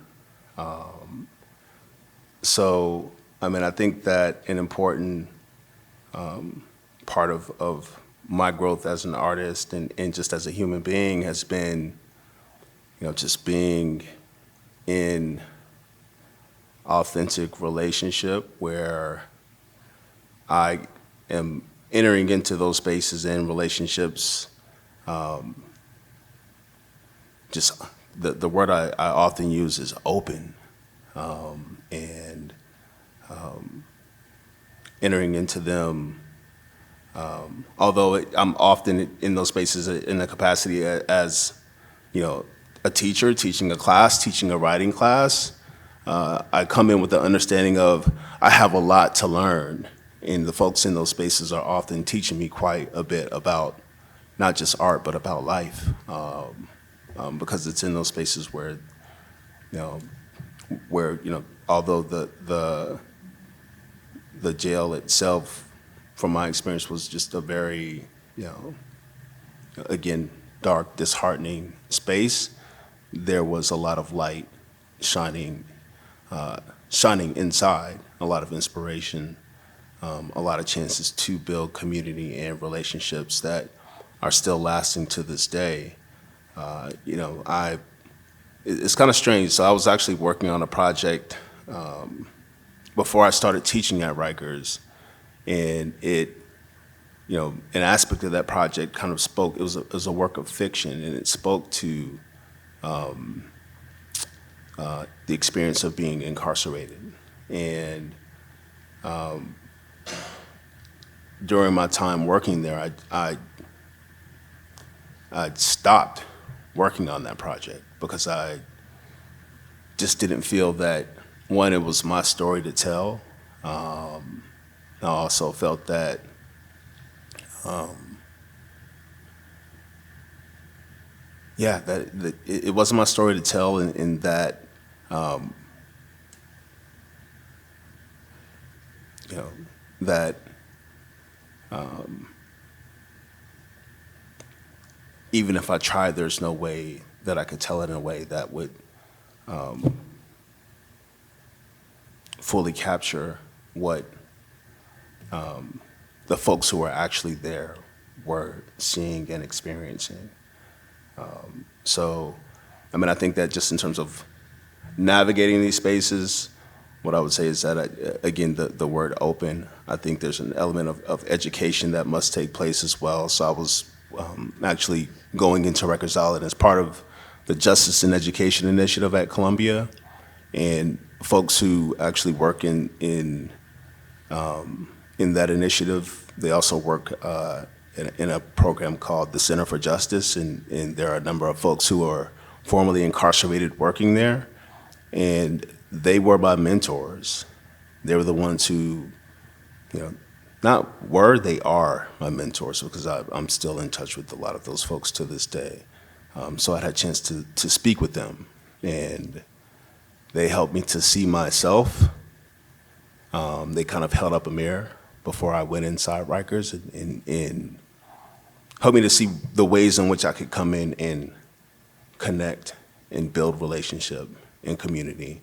[SPEAKER 3] So, I think that an important part of my growth as an artist and just as a human being has been, just being in authentic relationship where I am entering into those spaces and relationships. Just the word I often use is open, and entering into them. Although I'm often in those spaces in the capacity as, a teacher teaching a class, teaching a writing class, I come in with the understanding of I have a lot to learn, and the folks in those spaces are often teaching me quite a bit about not just art but about life, because it's in those spaces where, although the jail itself, from my experience, was just a very, again, dark, disheartening space, there was a lot of light shining inside, a lot of inspiration, a lot of chances to build community and relationships that are still lasting to this day. It's kind of strange. So I was actually working on a project before I started teaching at Rikers, and an aspect of that project kind of spoke. It was a work of fiction, and it spoke to the experience of being incarcerated. And during my time working there, I stopped working on that project because I just didn't feel that, one, it was my story to tell. I also felt that that it wasn't my story to tell, in that that even if I tried, there's no way that I could tell it in a way that would fully capture what the folks who were actually there were seeing and experiencing. So, I think that just in terms of navigating these spaces, what I would say is that, again, the word open, I think there's an element of education that must take place as well. So I was actually going into Rikers Island as part of the Justice and Education Initiative at Columbia, and folks who actually work in that initiative, they also work in a program called the Center for Justice, and there are a number of folks who are formerly incarcerated working there, and they were my mentors. They were the ones who, they are my mentors, because I'm still in touch with a lot of those folks to this day. So I had a chance to speak with them, and they helped me to see myself. They kind of held up a mirror before I went inside Rikers, and helped me to see the ways in which I could come in and connect and build relationship and community,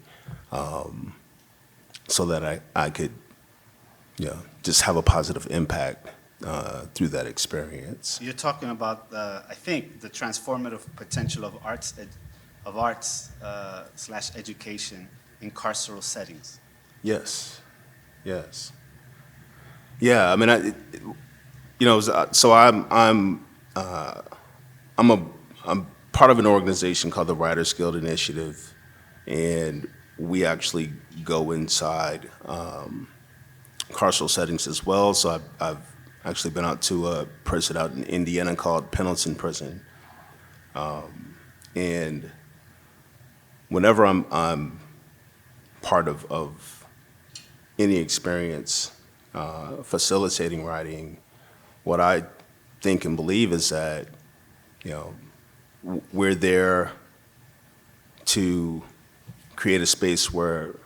[SPEAKER 3] so that I could, just have a positive impact through that experience.
[SPEAKER 1] You're talking about, I think, the transformative potential of arts / education in carceral settings.
[SPEAKER 3] Yes. Yeah, so I'm part of an organization called the Writers Guild Initiative, and we actually go inside carceral settings as well. So I've actually been out to a prison out in Indiana called Pendleton Prison, and whenever I'm part of any experience facilitating writing, what I think and believe is that you know, we're there to create a space where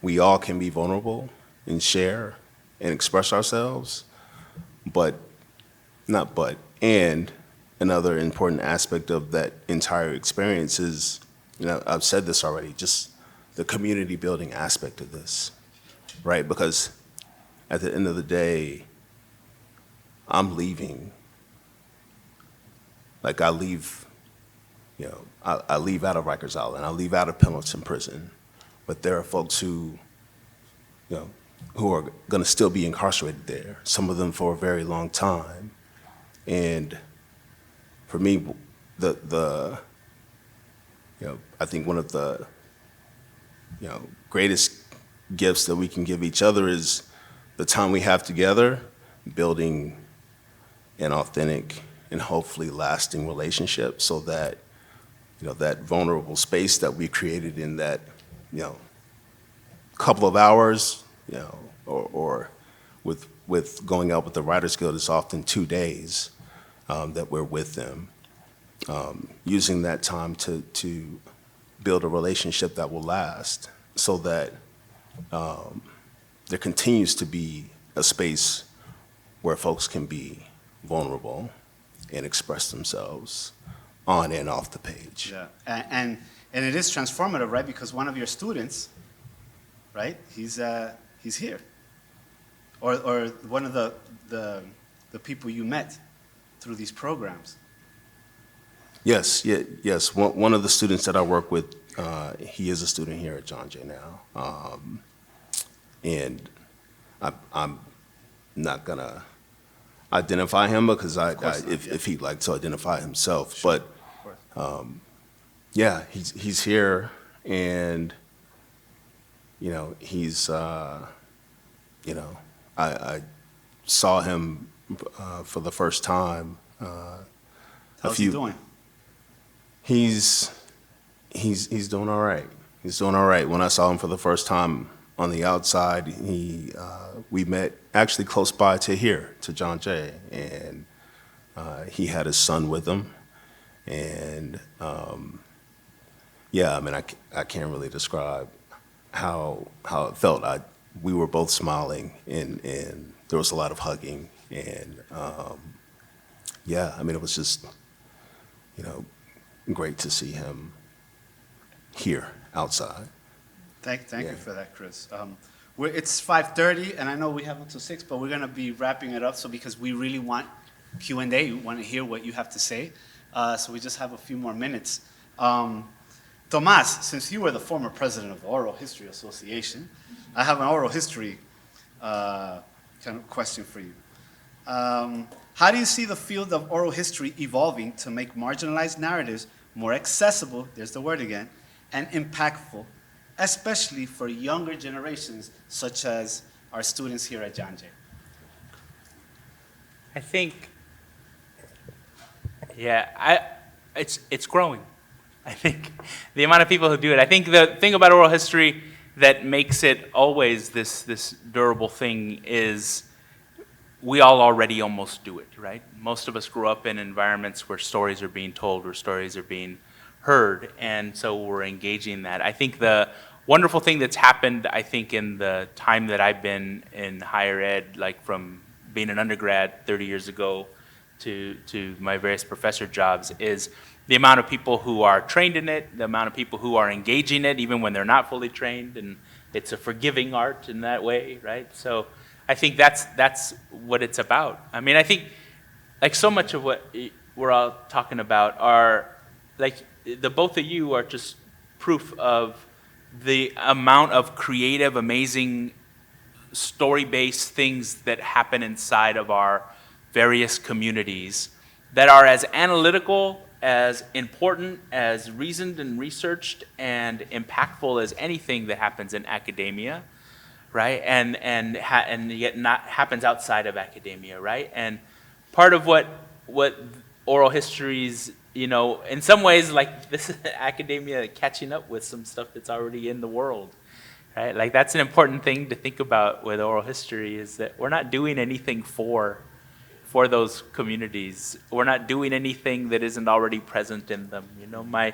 [SPEAKER 3] we all can be vulnerable and share and express ourselves, and another important aspect of that entire experience is, you know, I've said this already, just the community building aspect of this, right? Because at the end of the day, I'm leaving. Like I leave out of Rikers Island, I leave out of Pendleton Prison, but there are folks who are gonna still be incarcerated there, some of them for a very long time. And for me, I think one of the, greatest gifts that we can give each other is the time we have together, building an authentic and hopefully lasting relationship, so that, that vulnerable space that we created in that, couple of hours, or with going out with the Writers Guild, it's often 2 days that we're with them, using that time to build a relationship that will last, so that there continues to be a space where folks can be vulnerable and express themselves on and off the page.
[SPEAKER 1] Yeah, and it is transformative, right? Because one of your students, right? He's here, or one of the people you met through these programs.
[SPEAKER 3] Yes. One of the students that I work with, he is a student here at John Jay now, and I'm not gonna identify him because if he'd like to identify himself,
[SPEAKER 1] Sure.
[SPEAKER 3] but yeah, he's here, and he's I saw him for the first time.
[SPEAKER 1] How's he doing?
[SPEAKER 3] He's doing all right. He's doing all right. When I saw him for the first time on the outside, we met actually close by to here, to John Jay, and he had his son with him, and yeah, I mean, I can't really describe how it felt. We were both smiling, and there was a lot of hugging, and yeah, I mean, it was just, great to see him here outside.
[SPEAKER 1] Thank you for that, Chris. It's 5:30, and I know we have until 6, but we're going to be wrapping it up. So because we really want Q&A, we want to hear what you have to say. So we just have a few more minutes. Tomás, since you were the former president of the Oral History Association, I have an oral history kind of question for you. How do you see the field of oral history evolving to make marginalized narratives more accessible, there's the word again, and impactful, especially for younger generations, such as our students here at John Jay?
[SPEAKER 4] I think, yeah, it's growing. I think the amount of people who do it. I think the thing about oral history that makes it always this durable thing is we all already almost do it, right? Most of us grew up in environments where stories are being told, where stories are being heard, and so we're engaging in that. I think the wonderful thing that's happened, I think, in the time that I've been in higher ed, like from being an undergrad 30 years ago to my various professor jobs, is the amount of people who are trained in it, the amount of people who are engaging it, even when they're not fully trained, and it's a forgiving art in that way, right? So I think that's what it's about. I mean, I think like so much of what we're all talking about are like the both of you are just proof of the amount of creative, amazing, story-based things that happen inside of our various communities that are as analytical, as important, as reasoned and researched, and impactful as anything that happens in academia, right? And yet not happens outside of academia, right? And part of what oral histories, in some ways, like this is academia catching up with some stuff that's already in the world, right? Like that's an important thing to think about with oral history, is that we're not doing anything for for those communities. We're not doing anything that isn't already present in them. You know, my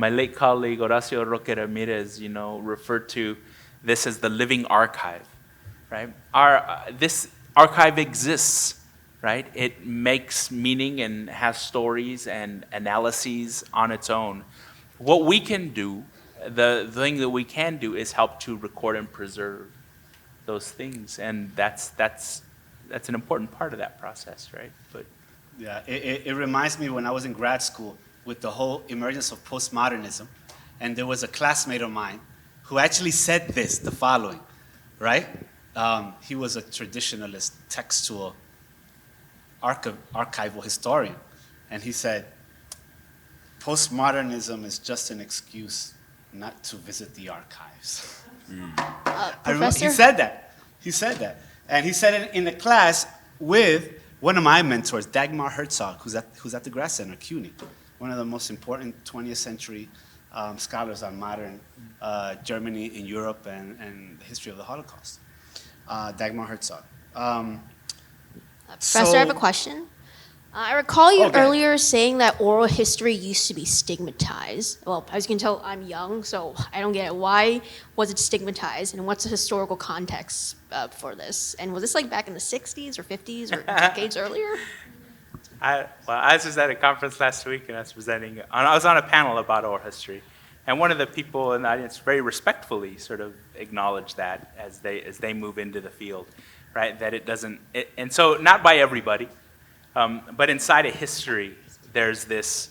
[SPEAKER 4] late colleague Horacio Roque Ramirez, you know, referred to this as the living archive, right? This archive exists, right? It makes meaning and has stories and analyses on its own. What we can do, the thing that we can do, is help to record and preserve those things, and that's an important part of that process, right? But
[SPEAKER 1] Yeah, it reminds me when I was in grad school with the whole emergence of postmodernism, and there was a classmate of mine who actually said the following, right? He was a traditionalist, textual, archival historian, and he said, postmodernism is just an excuse not to visit the archives.
[SPEAKER 5] Professor?
[SPEAKER 1] He said that. And he said it in a class with one of my mentors, Dagmar Herzog, who's at the Grass Center, CUNY, one of the most important 20th century scholars on modern Germany in Europe and the history of the Holocaust. Dagmar Herzog.
[SPEAKER 5] Professor, I have a question. I recall you
[SPEAKER 1] Okay.
[SPEAKER 5] earlier saying that oral history used to be stigmatized. Well, as you can tell, I'm young, so I don't get it. Why was it stigmatized, and what's the historical context for this? And was this like back in the 60s or 50s or decades earlier?
[SPEAKER 4] I was just at a conference last week, and I was on a panel about oral history, and one of the people in the audience very respectfully sort of acknowledged that as they move into the field, right? That it doesn't, and so not by everybody, but inside of history, there's this.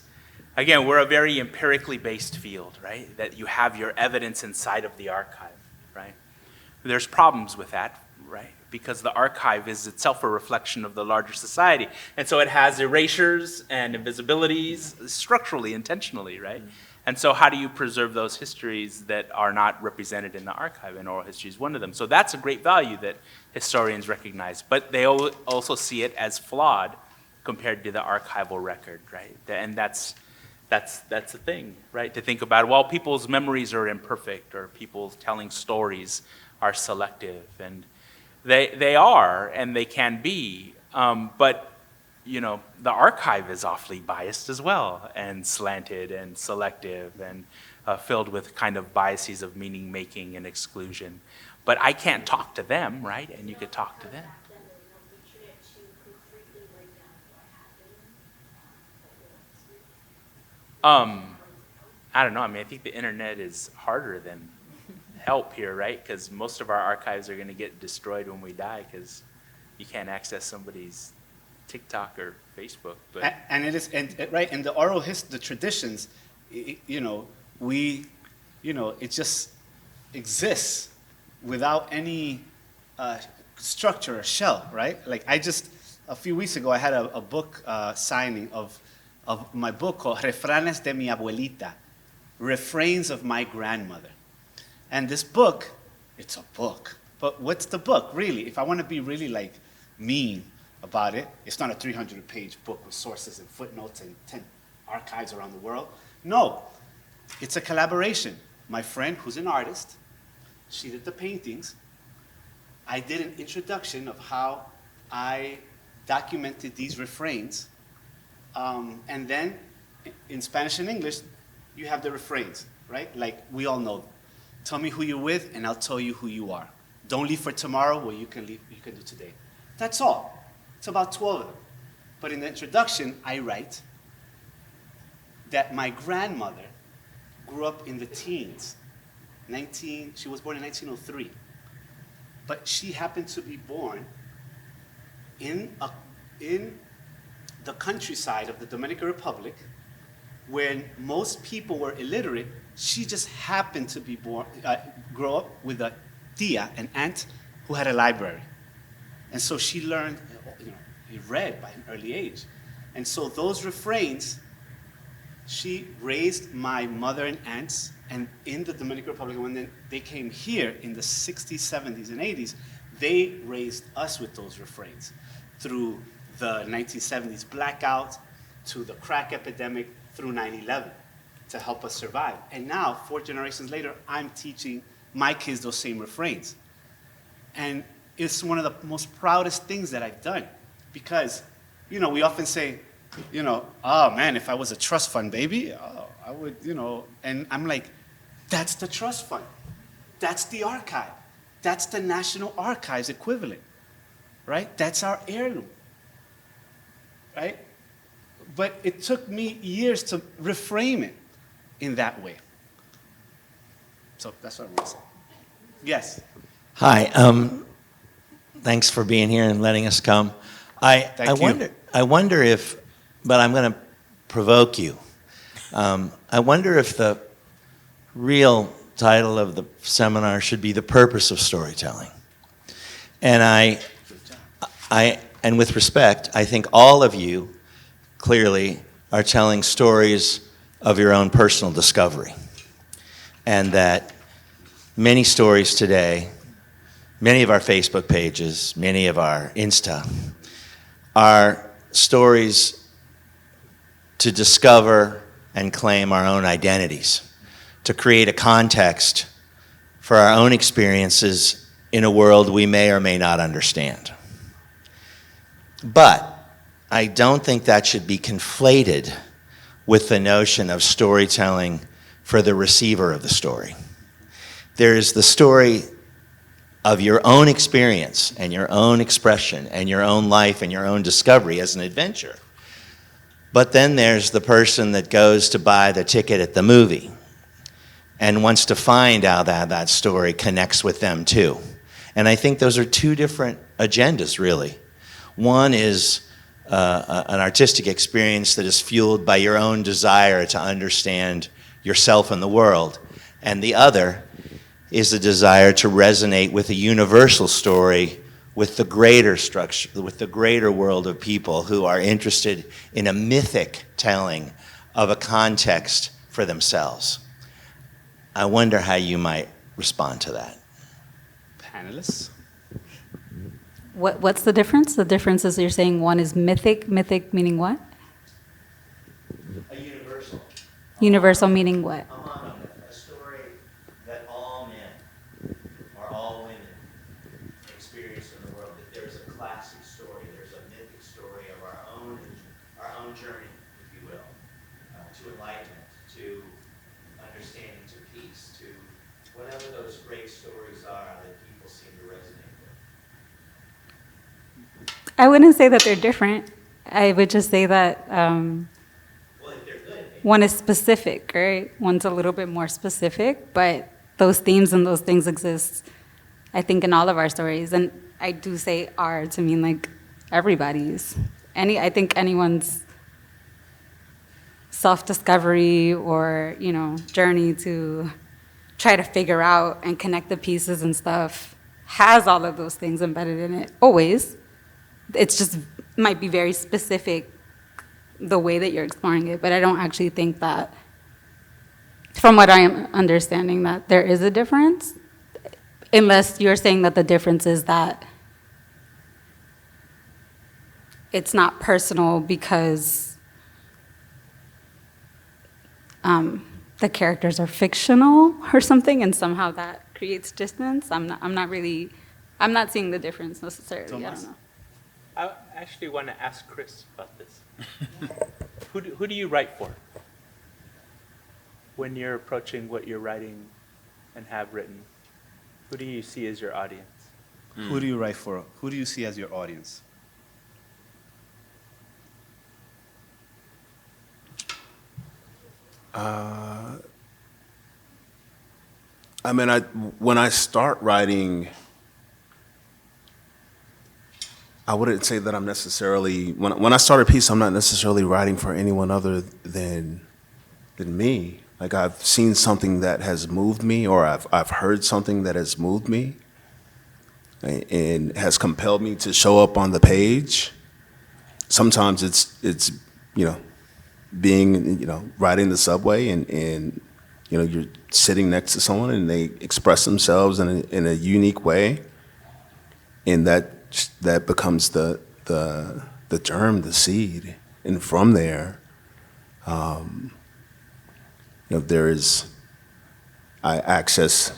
[SPEAKER 4] Again, we're a very empirically based field, right? That you have your evidence inside of the archive, right? There's problems with that, right? Because the archive is itself a reflection of the larger society. And so it has erasures and invisibilities structurally, intentionally, right? And so how do you preserve those histories that are not represented in the archive? And oral history is one of them. So that's a great value that historians recognize. But they also see it as flawed compared to the archival record, right? And that's the thing, right? To think about, well, people's memories are imperfect, or people telling stories are selective, and they are, and they can be, but you know, the archive is awfully biased as well, and slanted and selective, and filled with kind of biases of meaning making and exclusion. But I can't talk to them, right? And you could talk to them. I don't know. I mean, I think the internet is harder than help here, right? Because most of our archives are going to get destroyed when we die, because you can't access somebody's TikTok or Facebook. But
[SPEAKER 1] And it is, right, and the oral the traditions, you know, it just exists without any structure or shell, right? Like a few weeks ago, I had a book signing of my book called Refranes de mi abuelita, Refrains of My Grandmother. And this book, it's a book, but what's the book, really? If I want to be really like mean about it, it's not a 300-page book with sources and footnotes and 10 archives around the world. No, it's a collaboration. My friend, who's an artist, she did the paintings. I did an introduction of how I documented these refrains. And then in Spanish and English, you have the refrains, right? Like we all know. Tell me who you're with, and I'll tell you who you are. Don't leave for tomorrow what you can do today. That's all. It's about 12 of them. But in the introduction, I write that my grandmother grew up in the teens. She was born in 1903. But she happened to be born in the countryside of the Dominican Republic, when most people were illiterate. She just happened to be grow up with a tia, an aunt, who had a library. And so she learned, read by an early age. And so those refrains, she raised my mother and aunts, and in the Dominican Republic, when they came here in the 60s, 70s, and 80s, they raised us with those refrains through the 1970s blackout, to the crack epidemic, through 9/11, to help us survive. And now, 4 generations later, I'm teaching my kids those same refrains. And it's one of the most proudest things that I've done. Because, we often say, oh man, if I was a trust fund baby, I would, and I'm like, that's the trust fund. That's the archive. That's the National Archives equivalent, right? That's our heirloom, right? But it took me years to reframe it in that way. So that's what I'm gonna say. Yes.
[SPEAKER 6] Hi. Thanks for being here and letting us come. I wonder if, but I'm going to provoke you. I wonder if the real title of the seminar should be The Purpose of Storytelling. And and with respect, I think all of you clearly are telling stories of your own personal discovery. And that many stories today, many of our Facebook pages, many of our Insta, are stories to discover and claim our own identities, to create a context for our own experiences in a world we may or may not understand. But I don't think that should be conflated with the notion of storytelling for the receiver of the story. There is the story of your own experience and your own expression and your own life and your own discovery as an adventure. But then there's the person that goes to buy the ticket at the movie and wants to find out how that story connects with them too. And I think those are two different agendas, really. One is an artistic experience that is fueled by your own desire to understand yourself and the world. And the other is a desire to resonate with a universal story with the greater structure, with the greater world of people who are interested in a mythic telling of a context for themselves. I wonder how you might respond to that.
[SPEAKER 1] Panelists?
[SPEAKER 2] What's the difference? The difference is you're saying one is mythic. Mythic meaning what?
[SPEAKER 6] A universal.
[SPEAKER 2] Universal meaning what?
[SPEAKER 6] A story that all men or all women experience in the world. That there's a classic story, there's a mythic story of our own journey, if you will, to enlightenment, to understanding, to peace, to whatever those great stories are that people seem to resonate with.
[SPEAKER 2] I wouldn't say that they're different. I would just say that
[SPEAKER 6] Well, if they're good,
[SPEAKER 2] one is specific, right? One's a little bit more specific, but those themes and those things exist, I think, in all of our stories. And I do say our to mean like everybody's. I think anyone's self-discovery or, journey to try to figure out and connect the pieces and stuff has all of those things embedded in it, always. It's just might be very specific the way that you're exploring it, but I don't actually think that, from what I am understanding, that there is a difference, unless you're saying that the difference is that it's not personal because the characters are fictional or something, and somehow that creates distance. I'm not seeing the difference necessarily.
[SPEAKER 1] Tomás?
[SPEAKER 2] I don't know.
[SPEAKER 4] I actually want to ask Chris about this. Who do you write for when you're approaching what you're writing and have written? Who do you see as your audience?
[SPEAKER 1] Who do you write for? Who do you see as your audience?
[SPEAKER 3] When I start writing, I wouldn't say that I'm necessarily, when I start a piece, I'm not necessarily writing for anyone other than me. Like, I've seen something that has moved me, or I've heard something that has moved me and has compelled me to show up on the page. Sometimes it's being, riding the subway and you're sitting next to someone and they express themselves in a unique way, and that becomes the germ, the seed, and from there, I access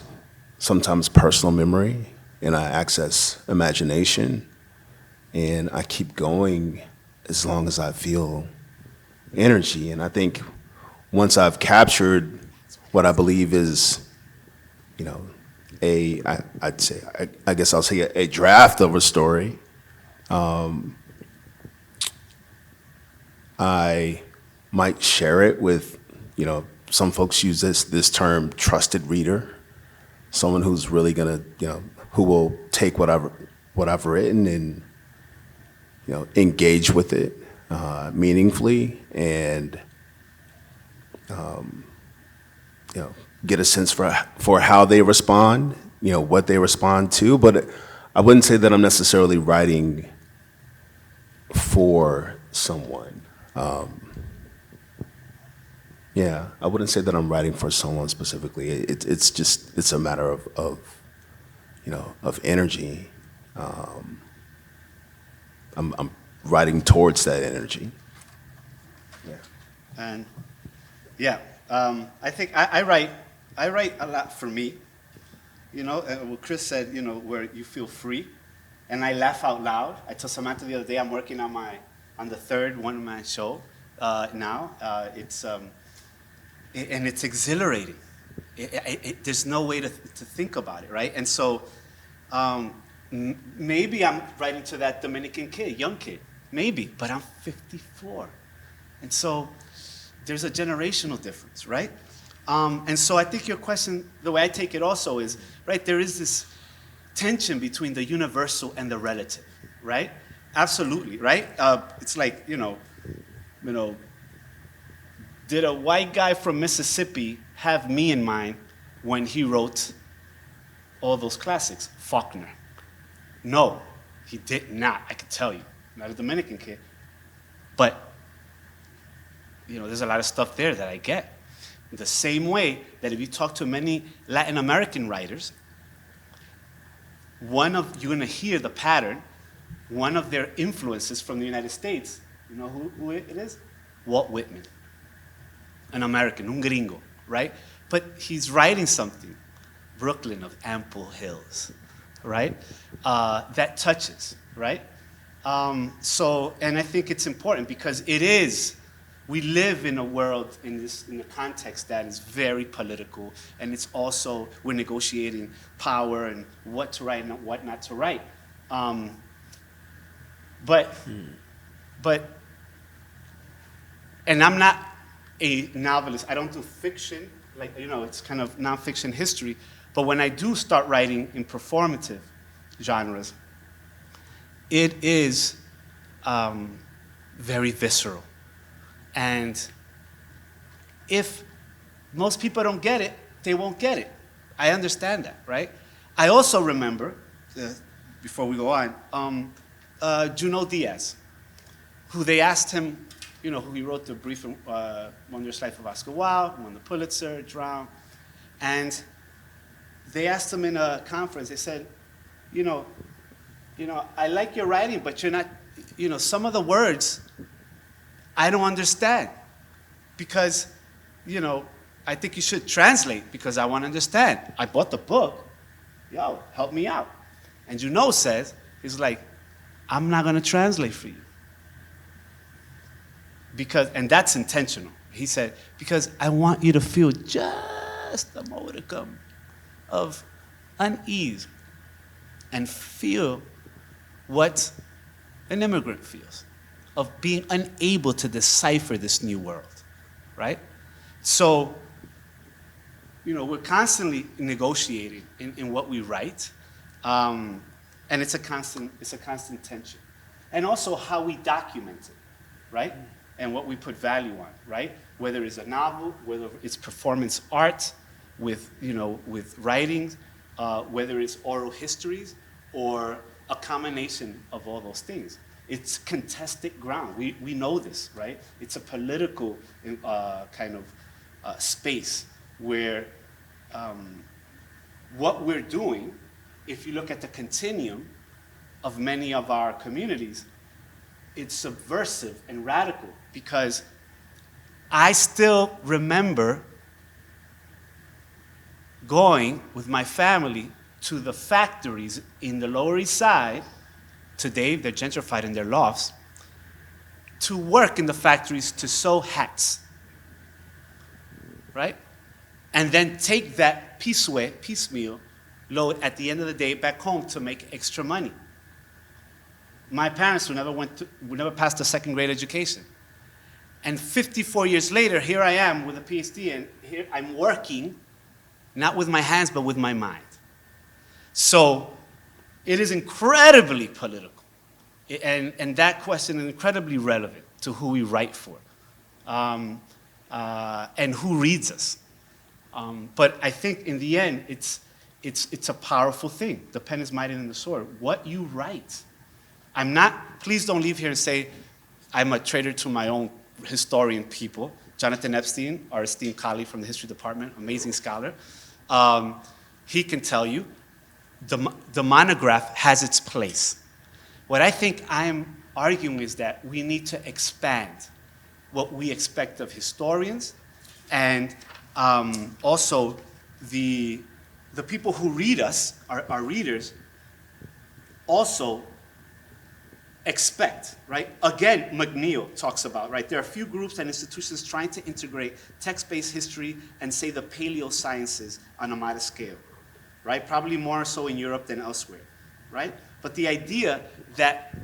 [SPEAKER 3] sometimes personal memory, and I access imagination, and I keep going as long as I feel energy. And I think once I've captured what I believe is, you know, I guess I'll say a draft of a story, I might share it with, you know, some folks use this term trusted reader, someone who's really gonna, you know, who will take what I've written and, you know, engage with it meaningfully and, you know, get a sense for how they respond, you know, what they respond to. But I wouldn't say that I'm necessarily writing for someone. Yeah, I wouldn't say that I'm writing for someone specifically. It's a matter of you know, of energy. I'm writing towards that energy. Yeah.
[SPEAKER 1] And yeah, I think I write a lot for me. You know, what Chris said, you know, where you feel free, and I laugh out loud. I told Samantha the other day I'm working on the third one-man show now. And it's exhilarating. There's no way to think about it, right? And so maybe I'm writing to that Dominican kid, young kid, maybe, but I'm 54. And so there's a generational difference, right? And so I think your question, the way I take it also is, right, there is this tension between the universal and the relative, right? Absolutely, right? It's like, you know, did a white guy from Mississippi have me in mind when he wrote all those classics? Faulkner. No, he did not, I can tell you. Not a Dominican kid. But, you know, there's a lot of stuff there that I get. The same way that if you talk to many Latin American writers, you're gonna hear the pattern, one of their influences from the United States, you know who it is? Walt Whitman. An American, un gringo, right? But he's writing something, Brooklyn of ample hills, right? That touches, right? And I think it's important because we live in a world in a context that is very political, and it's also, we're negotiating power and what to write and what not to write. And I'm not a novelist. I don't do fiction, like, you know, it's kind of nonfiction history. But when I do start writing in performative genres, it is very visceral. And if most people don't get it, they won't get it. I understand that, right? I also remember, before we go on, Junot Diaz, who they asked him, you know, who he wrote The Brief and Wondrous Life of Oscar Wilde, won the Pulitzer, drowned. And they asked him in a conference, they said, you know, I like your writing, but you're not, you know, some of the words I don't understand. Because, you know, I think you should translate because I want to understand. I bought the book. Yo, help me out. And Junot says, he's like, I'm not going to translate for you. And that's intentional. He said, because I want you to feel just a modicum of unease and feel what an immigrant feels of being unable to decipher this new world, right? So, you know, we're constantly negotiating in what we write, and it's a constant tension. And also how we document it, right? And what we put value on, right? Whether it's a novel, whether it's performance art with writings, whether it's oral histories, or a combination of all those things. It's contested ground. We know this, right? It's a political kind of space where what we're doing, if you look at the continuum of many of our communities, it's subversive and radical because I still remember going with my family to the factories in the Lower East Side today they're gentrified in their lofts, to work in the factories to sew hats, right? And then take that piecemeal load at the end of the day back home to make extra money. My parents who never passed a second grade education. And 54 years later, here I am with a PhD, and here I'm working, not with my hands, but with my mind. So it is incredibly political. And that question is incredibly relevant to who we write for and who reads us. But I think in the end, it's a powerful thing. The pen is mightier than the sword. What you write. Please don't leave here and say, I'm a traitor to my own historian people. Jonathan Epstein, our esteemed colleague from the history department, amazing scholar, he can tell you the monograph has its place. What I think I'm arguing is that we need to expand what we expect of historians, and also the people who read us, our readers, also expect, right? Again, McNeil talks about, right? There are a few groups and institutions trying to integrate text-based history and, say, the paleo sciences on a modest scale, right? Probably more so in Europe than elsewhere, right? But the idea that,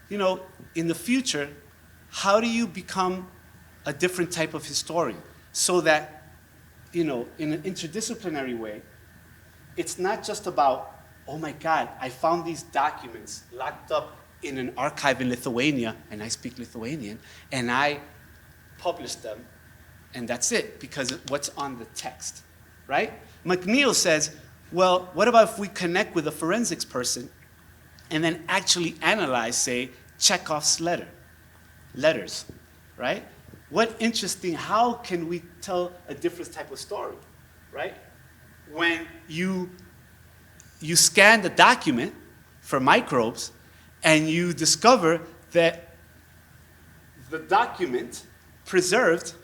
[SPEAKER 1] in the future, how do you become a different type of historian so that, in an interdisciplinary way, it's not just about, oh my God, I found these documents locked up in an archive in Lithuania, and I speak Lithuanian, and I published them, and that's it, because what's on the text, right? McNeil says, well, what about if we connect with a forensics person and then actually analyze, say, Chekhov's letters, right? How can we tell a different type of story, right? When you scan the document for microbes and you discover that the document preserved,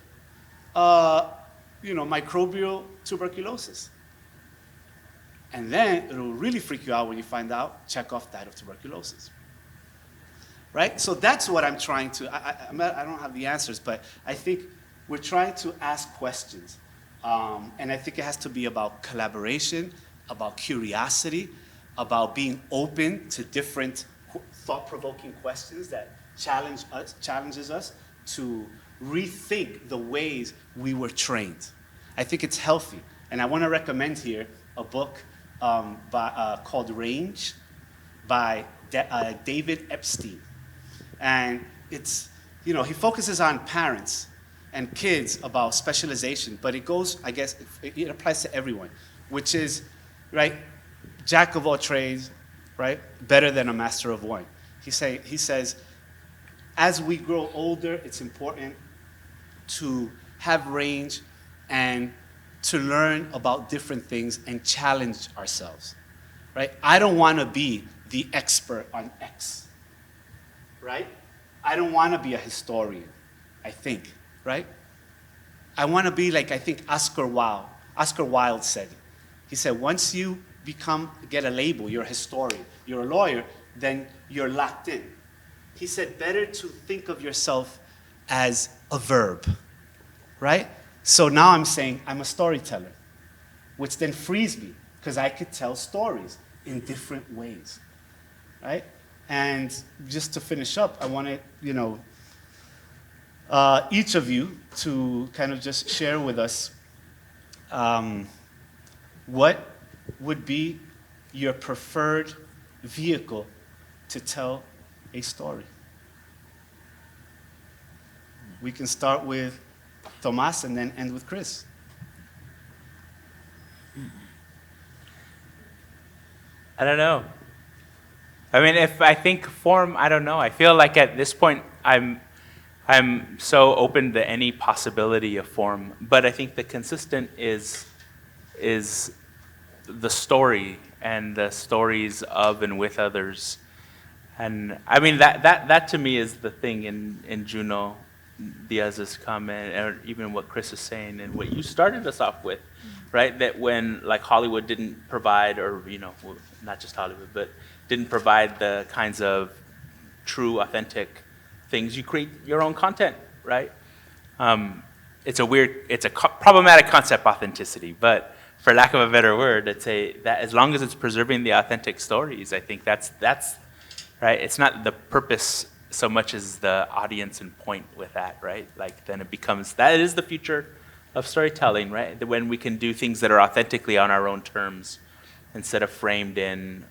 [SPEAKER 1] microbial tuberculosis. And then it'll really freak you out when you find out Chekhov died of tuberculosis. Right? So that's what I'm trying to, I don't have the answers, but I think we're trying to ask questions. And I think it has to be about collaboration, about curiosity, about being open to different thought-provoking questions that challenges us to rethink the ways we were trained. I think it's healthy. And I want to recommend here a book called Range by David Epstein. And it's, he focuses on parents and kids about specialization, but it goes, I guess, it applies to everyone, which is, right, jack of all trades, right, better than a master of one. He says, as we grow older, it's important to have range and to learn about different things and challenge ourselves, right? I don't want to be the expert on X, right? I don't want to be a historian, I think, right? I want to be like, I think Oscar Wilde said. He said, once you get a label, you're a historian, you're a lawyer, then you're locked in. He said, better to think of yourself as a verb, right? So now I'm saying I'm a storyteller, which then frees me, because I could tell stories in different ways, right? And just to finish up, I wanted, each of you to kind of just share with us what would be your preferred vehicle to tell a story. We can start with Tomás and then end with Chris.
[SPEAKER 4] I don't know. I mean, if I think form, I don't know. I feel like at this point, I'm so open to any possibility of form. But I think the consistent is the story and the stories of and with others. And I mean, that to me is the thing in Juno Diaz's comment, or even what Chris is saying, and what you started us off with, right? That when like Hollywood didn't provide, or well, not just Hollywood, but didn't provide the kinds of true, authentic things, you create your own content, right? It's a problematic concept, authenticity, but for lack of a better word, that as long as it's preserving the authentic stories, I think that's right. It's not the purpose so much as the audience and point with that, right? Like then it becomes, that is the future of storytelling, right? When we can do things that are authentically on our own terms instead of framed in,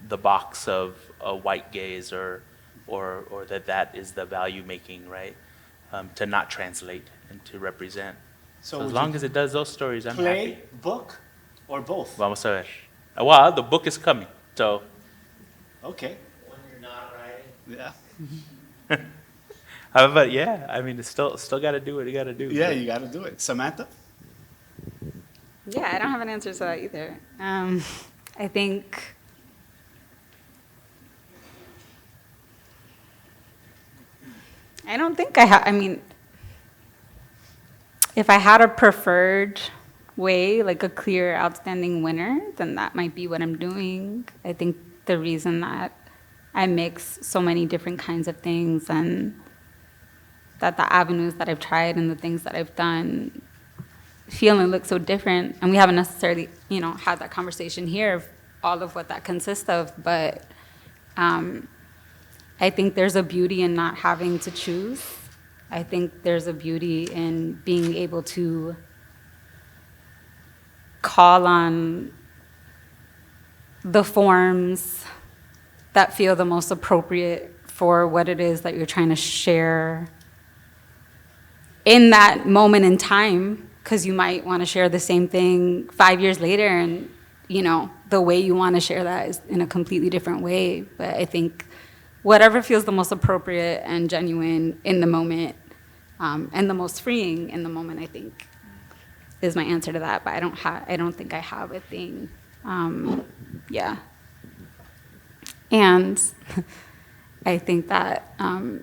[SPEAKER 4] the box of a white gaze or that is the value making, right? To not translate and to represent. So as long as it does those stories, I'm happy.
[SPEAKER 1] Play, book, or both?
[SPEAKER 4] Vamos a ver. Well, the book is coming, so.
[SPEAKER 1] Okay.
[SPEAKER 6] When you're not writing.
[SPEAKER 1] Yeah.
[SPEAKER 4] But yeah, I mean, it's still got to do what you got to do.
[SPEAKER 1] Yeah, you got to do it. Samantha?
[SPEAKER 2] Yeah, I don't have an answer to that either. I think I don't think I mean, if I had a preferred way, like a clear, outstanding winner, then that might be what I'm doing. I think the reason that I mix so many different kinds of things and that the avenues that I've tried and the things that I've done feel and look so different, and we haven't necessarily, had that conversation here of all of what that consists of, but I think there's a beauty in not having to choose. I think there's a beauty in being able to call on the forms that feel the most appropriate for what it is that you're trying to share in that moment in time, because you might want to share the same thing 5 years later, and the way you want to share that is in a completely different way. But I think whatever feels the most appropriate and genuine in the moment, and the most freeing in the moment, I think, is my answer to that. But I don't think I have a thing. Yeah. And I think that, I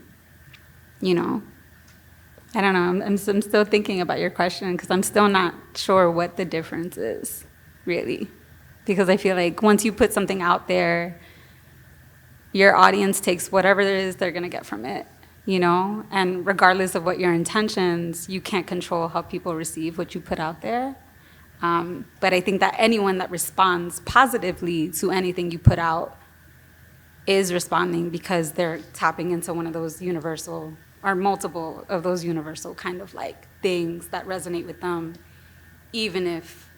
[SPEAKER 2] don't know, I'm still thinking about your question because I'm still not sure what the difference is, really. Because I feel like once you put something out there, your audience takes whatever it is they're going to get from it, And regardless of what your intentions, you can't control how people receive what you put out there. But I think that anyone that responds positively to anything you put out is responding because they're tapping into one of those universal or multiple of those universal kind of like things that resonate with them, even if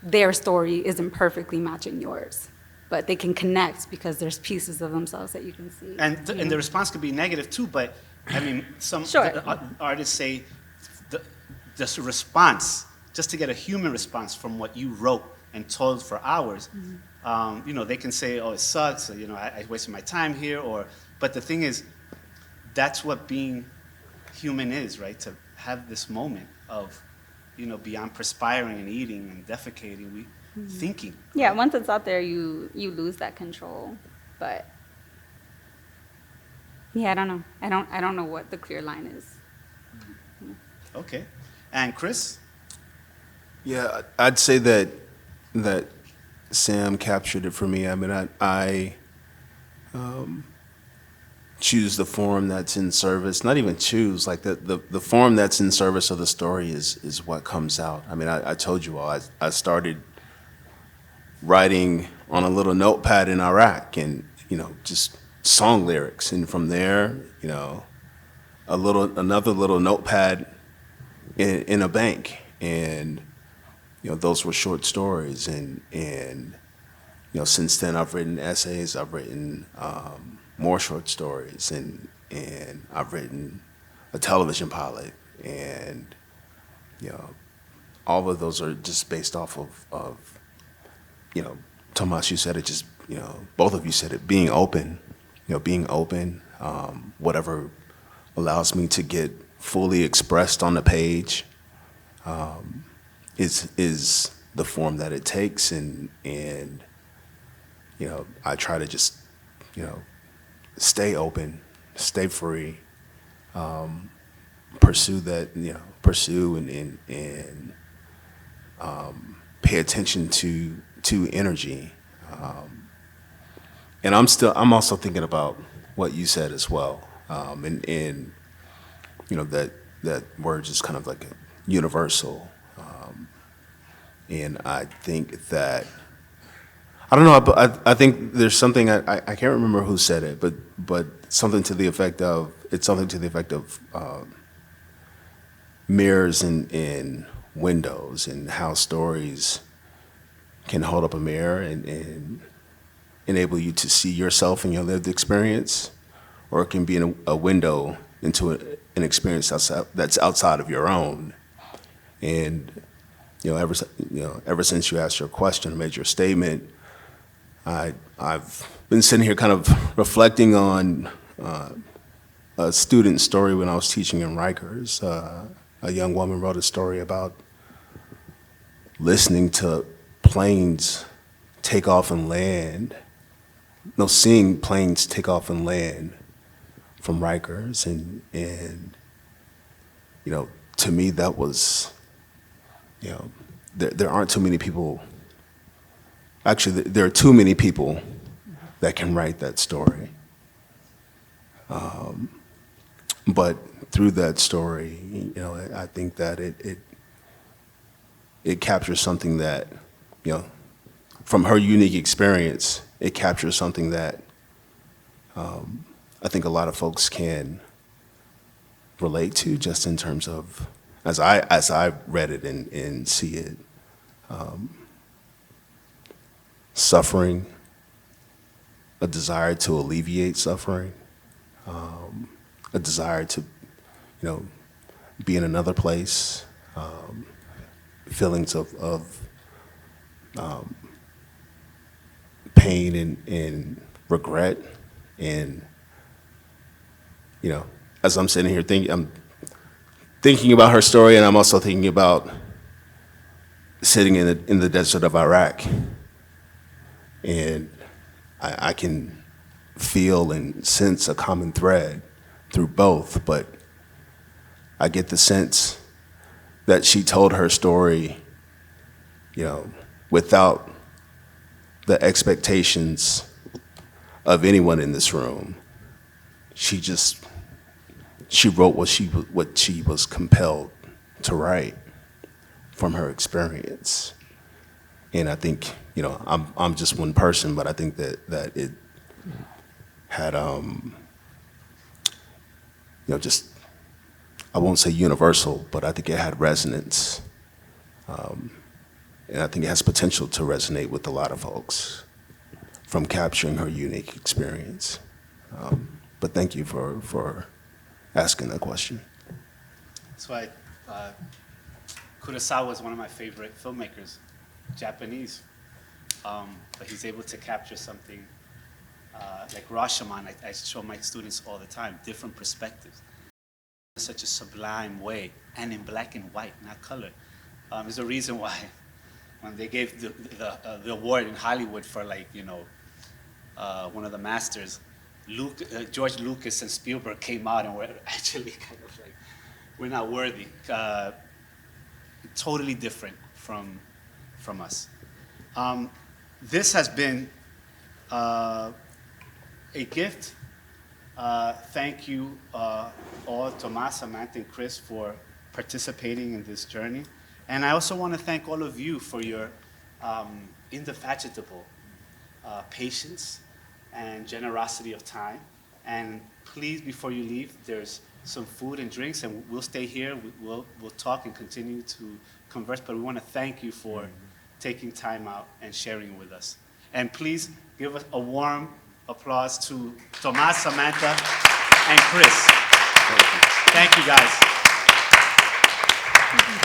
[SPEAKER 2] their story isn't perfectly matching yours. But they can connect because there's pieces of themselves that you can see.
[SPEAKER 1] And the response could be negative too, but I mean, some
[SPEAKER 2] Sure.
[SPEAKER 1] artists say just a response, just to get a human response from what you wrote and told for hours. They can say, oh, it sucks, or, I wasted my time here, but the thing is, that's what being human is, right? To have this moment of, beyond perspiring and eating and defecating, thinking.
[SPEAKER 2] Yeah, once it's out there, you lose that control. But yeah, I don't know. I don't know what the clear line is.
[SPEAKER 1] Okay. And Chris?
[SPEAKER 3] Yeah, I'd say that Sam captured it for me. I mean, I choose the form that's in service, not even choose, like the form that's in service of the story is what comes out. I mean, I told you all, I started writing on a little notepad in Iraq and, just song lyrics. And from there, another little notepad in a bank. And, those were short stories. And since then I've written essays, I've written more short stories, and I've written a television pilot, and all of those are just based off of Tomás, you said it, just both of you said it, being open, whatever allows me to get fully expressed on the page is the form that it takes, and I try to just stay open, stay free, pursue that, pursue and pay attention to energy. And I'm also thinking about what you said as well. And that word is kind of like a universal. And I think that, I don't know, but I think there's something, I can't remember who said it, but something to the effect of, mirrors and windows, and how stories can hold up a mirror and enable you to see yourself in your lived experience, or it can be a window into an experience that's outside of your own. And ever since you asked your question, made your statement, I've been sitting here kind of reflecting on a student's story when I was teaching in Rikers. A young woman wrote a story about listening to planes take off and land, seeing planes take off and land from Rikers, and to me that was, there aren't too many people. Actually, there are too many people that can write that story. But through that story, I think that it captures something that, from her unique experience, it captures something that I think a lot of folks can relate to, just in terms of, as I read it and see it, suffering, a desire to alleviate suffering, a desire to, be in another place, feelings of pain and regret, and as I'm sitting here I'm thinking about her story, and I'm also thinking about sitting in the desert of Iraq. And I can feel and sense a common thread through both, but I get the sense that she told her story, without the expectations of anyone in this room. She wrote what she was compelled to write from her experience. And I think, I'm just one person, but I think that it had, just, I won't say universal, but I think it had resonance. And I think it has potential to resonate with a lot of folks from capturing her unique experience. But thank you for asking that question.
[SPEAKER 1] That's why Kurosawa was one of my favorite filmmakers, Japanese. But he's able to capture something like Rashomon. I show my students all the time, different perspectives. In such a sublime way, and in black and white, not color. There's a reason why when they gave the award in Hollywood for one of the masters, George Lucas and Spielberg came out and were actually kind of like, we're not worthy. Totally different from us. This has been a gift. Thank you all, Tomás, Samantha, and Chris, for participating in this journey. And I also want to thank all of you for your indefatigable patience and generosity of time. And please, before you leave, there's some food and drinks, and we'll stay here. We'll talk and continue to converse, but we want to thank you for taking time out and sharing with us. And please give us a warm applause to Tomás, Samantha, and Chris. Thank you, guys.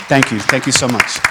[SPEAKER 1] Thank you so much.